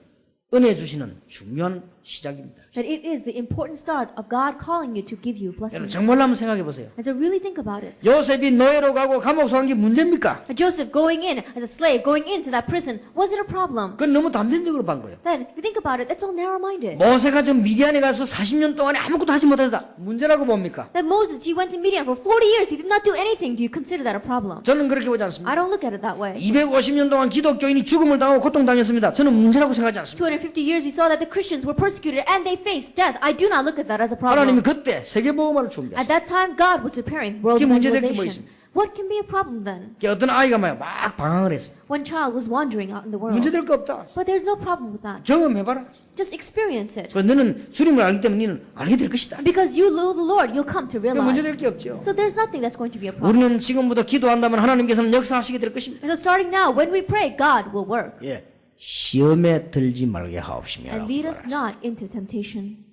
은혜 주시는 중요한 시작입니다. That it is the important start of God calling you to give you 여러분 blessings. 정말로 한번 생각해 보세요. And so really think about it. 요셉이 노예로 가고 감옥 속한 게 문제입니까? And Joseph going in as a slave, going into that prison, was it a problem? 그건 너무 단편적으로 본 거예요. Then, if you think about it, that's all narrow-minded. 모세가 지금 미디안에 가서 40년 동안에 아무것도 하지 못하다 문제라고 봅니까? That Moses, he went to Midian for 40 years, he did not do anything. Do you consider that a problem? 저는 그렇게 보지 I 않습니다. don't look at it that way. 250년 동안 기독교인이 죽음을 당하고 고통당했습니다. 저는 문제라고 생각하지 않습니다. 250 years we saw that the Christians were persecuted and they faced death. I do not look at that as a 하나님이 problem. 그때 세계보험을 At 준비했어요. that time, God was preparing world 그게 문제될 게 뭐 evangelization. 있습니까? What can be a problem then? 어떤 아이가 막 방황을 했어요. One child was wandering out in the world. 문제될 거 없다. But there's no problem with that. 경험해봐라. Just experience it. 너는 주님을 알기 때문에 너는 알게 될 것이다. Because you know the Lord, you'll come to realize. 문제될 게 없죠. So there's nothing that's going to be a problem. 우리는 지금부터 기도한다면 하나님께서는 역사하시게 될 것입니다. And so starting now, when we pray, God will work. 예, 시험에 들지 말게 하옵시며. And lead us not into temptation.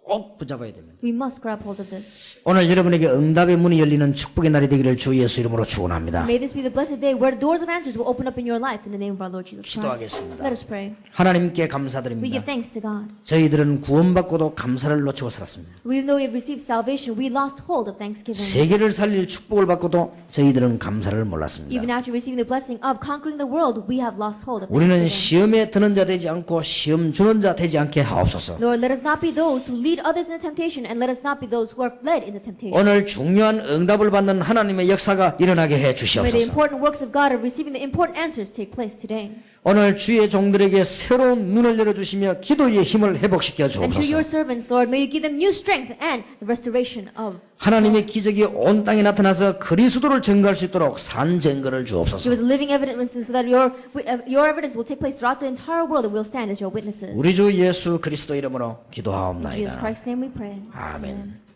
꼭 붙잡아야 됩니다. We must grab hold of this. 오늘 여러분에게 응답의 문이 열리는 축복의 날이 되기를 주 예수 이름으로 축원합니다. May this be the blessed day where the doors of answers will open up in your life in the name of our Lord Jesus Christ. 기도하겠습니다. Let us pray. 하나님께 We 감사드립니다. give thanks to God. 저희들은 구원받고도 감사를 놓치고 살았습니다. Even though we have received salvation, we lost hold of thanksgiving. 세계를 살릴 축복을 받고도 저희들은 감사를 Even 몰랐습니다. after receiving the blessing of conquering the world, we have lost hold of 우리는 thanksgiving. 시험에 드는 자 되지 않고 시험 주는 자 되지 않게 하옵소서. Lord, let us not be those who lead others into temptation, and let us not be those who are led into temptation. 오늘 중요한 응답을 받는 하나님의 역사가 일어나게 해 May the 주시옵소서. important works of God of receiving the important answers take place today. 오늘 주의 종들에게 새로운 눈을 열어주시며 기도의 힘을 회복시켜 And to your 주옵소서. servants, Lord, may you give them new strength and the restoration of. 하나님의 기적이 온 땅에 나타나서 그리스도를 증거할 수 있도록 산 증거를 Give 주옵소서. us living evidence so that your evidence will take place throughout the entire world and we'll stand as your witnesses. 우리 주 예수 그리스도 이름으로 In Jesus 기도하옵나이다. Christ's name we pray. 아멘.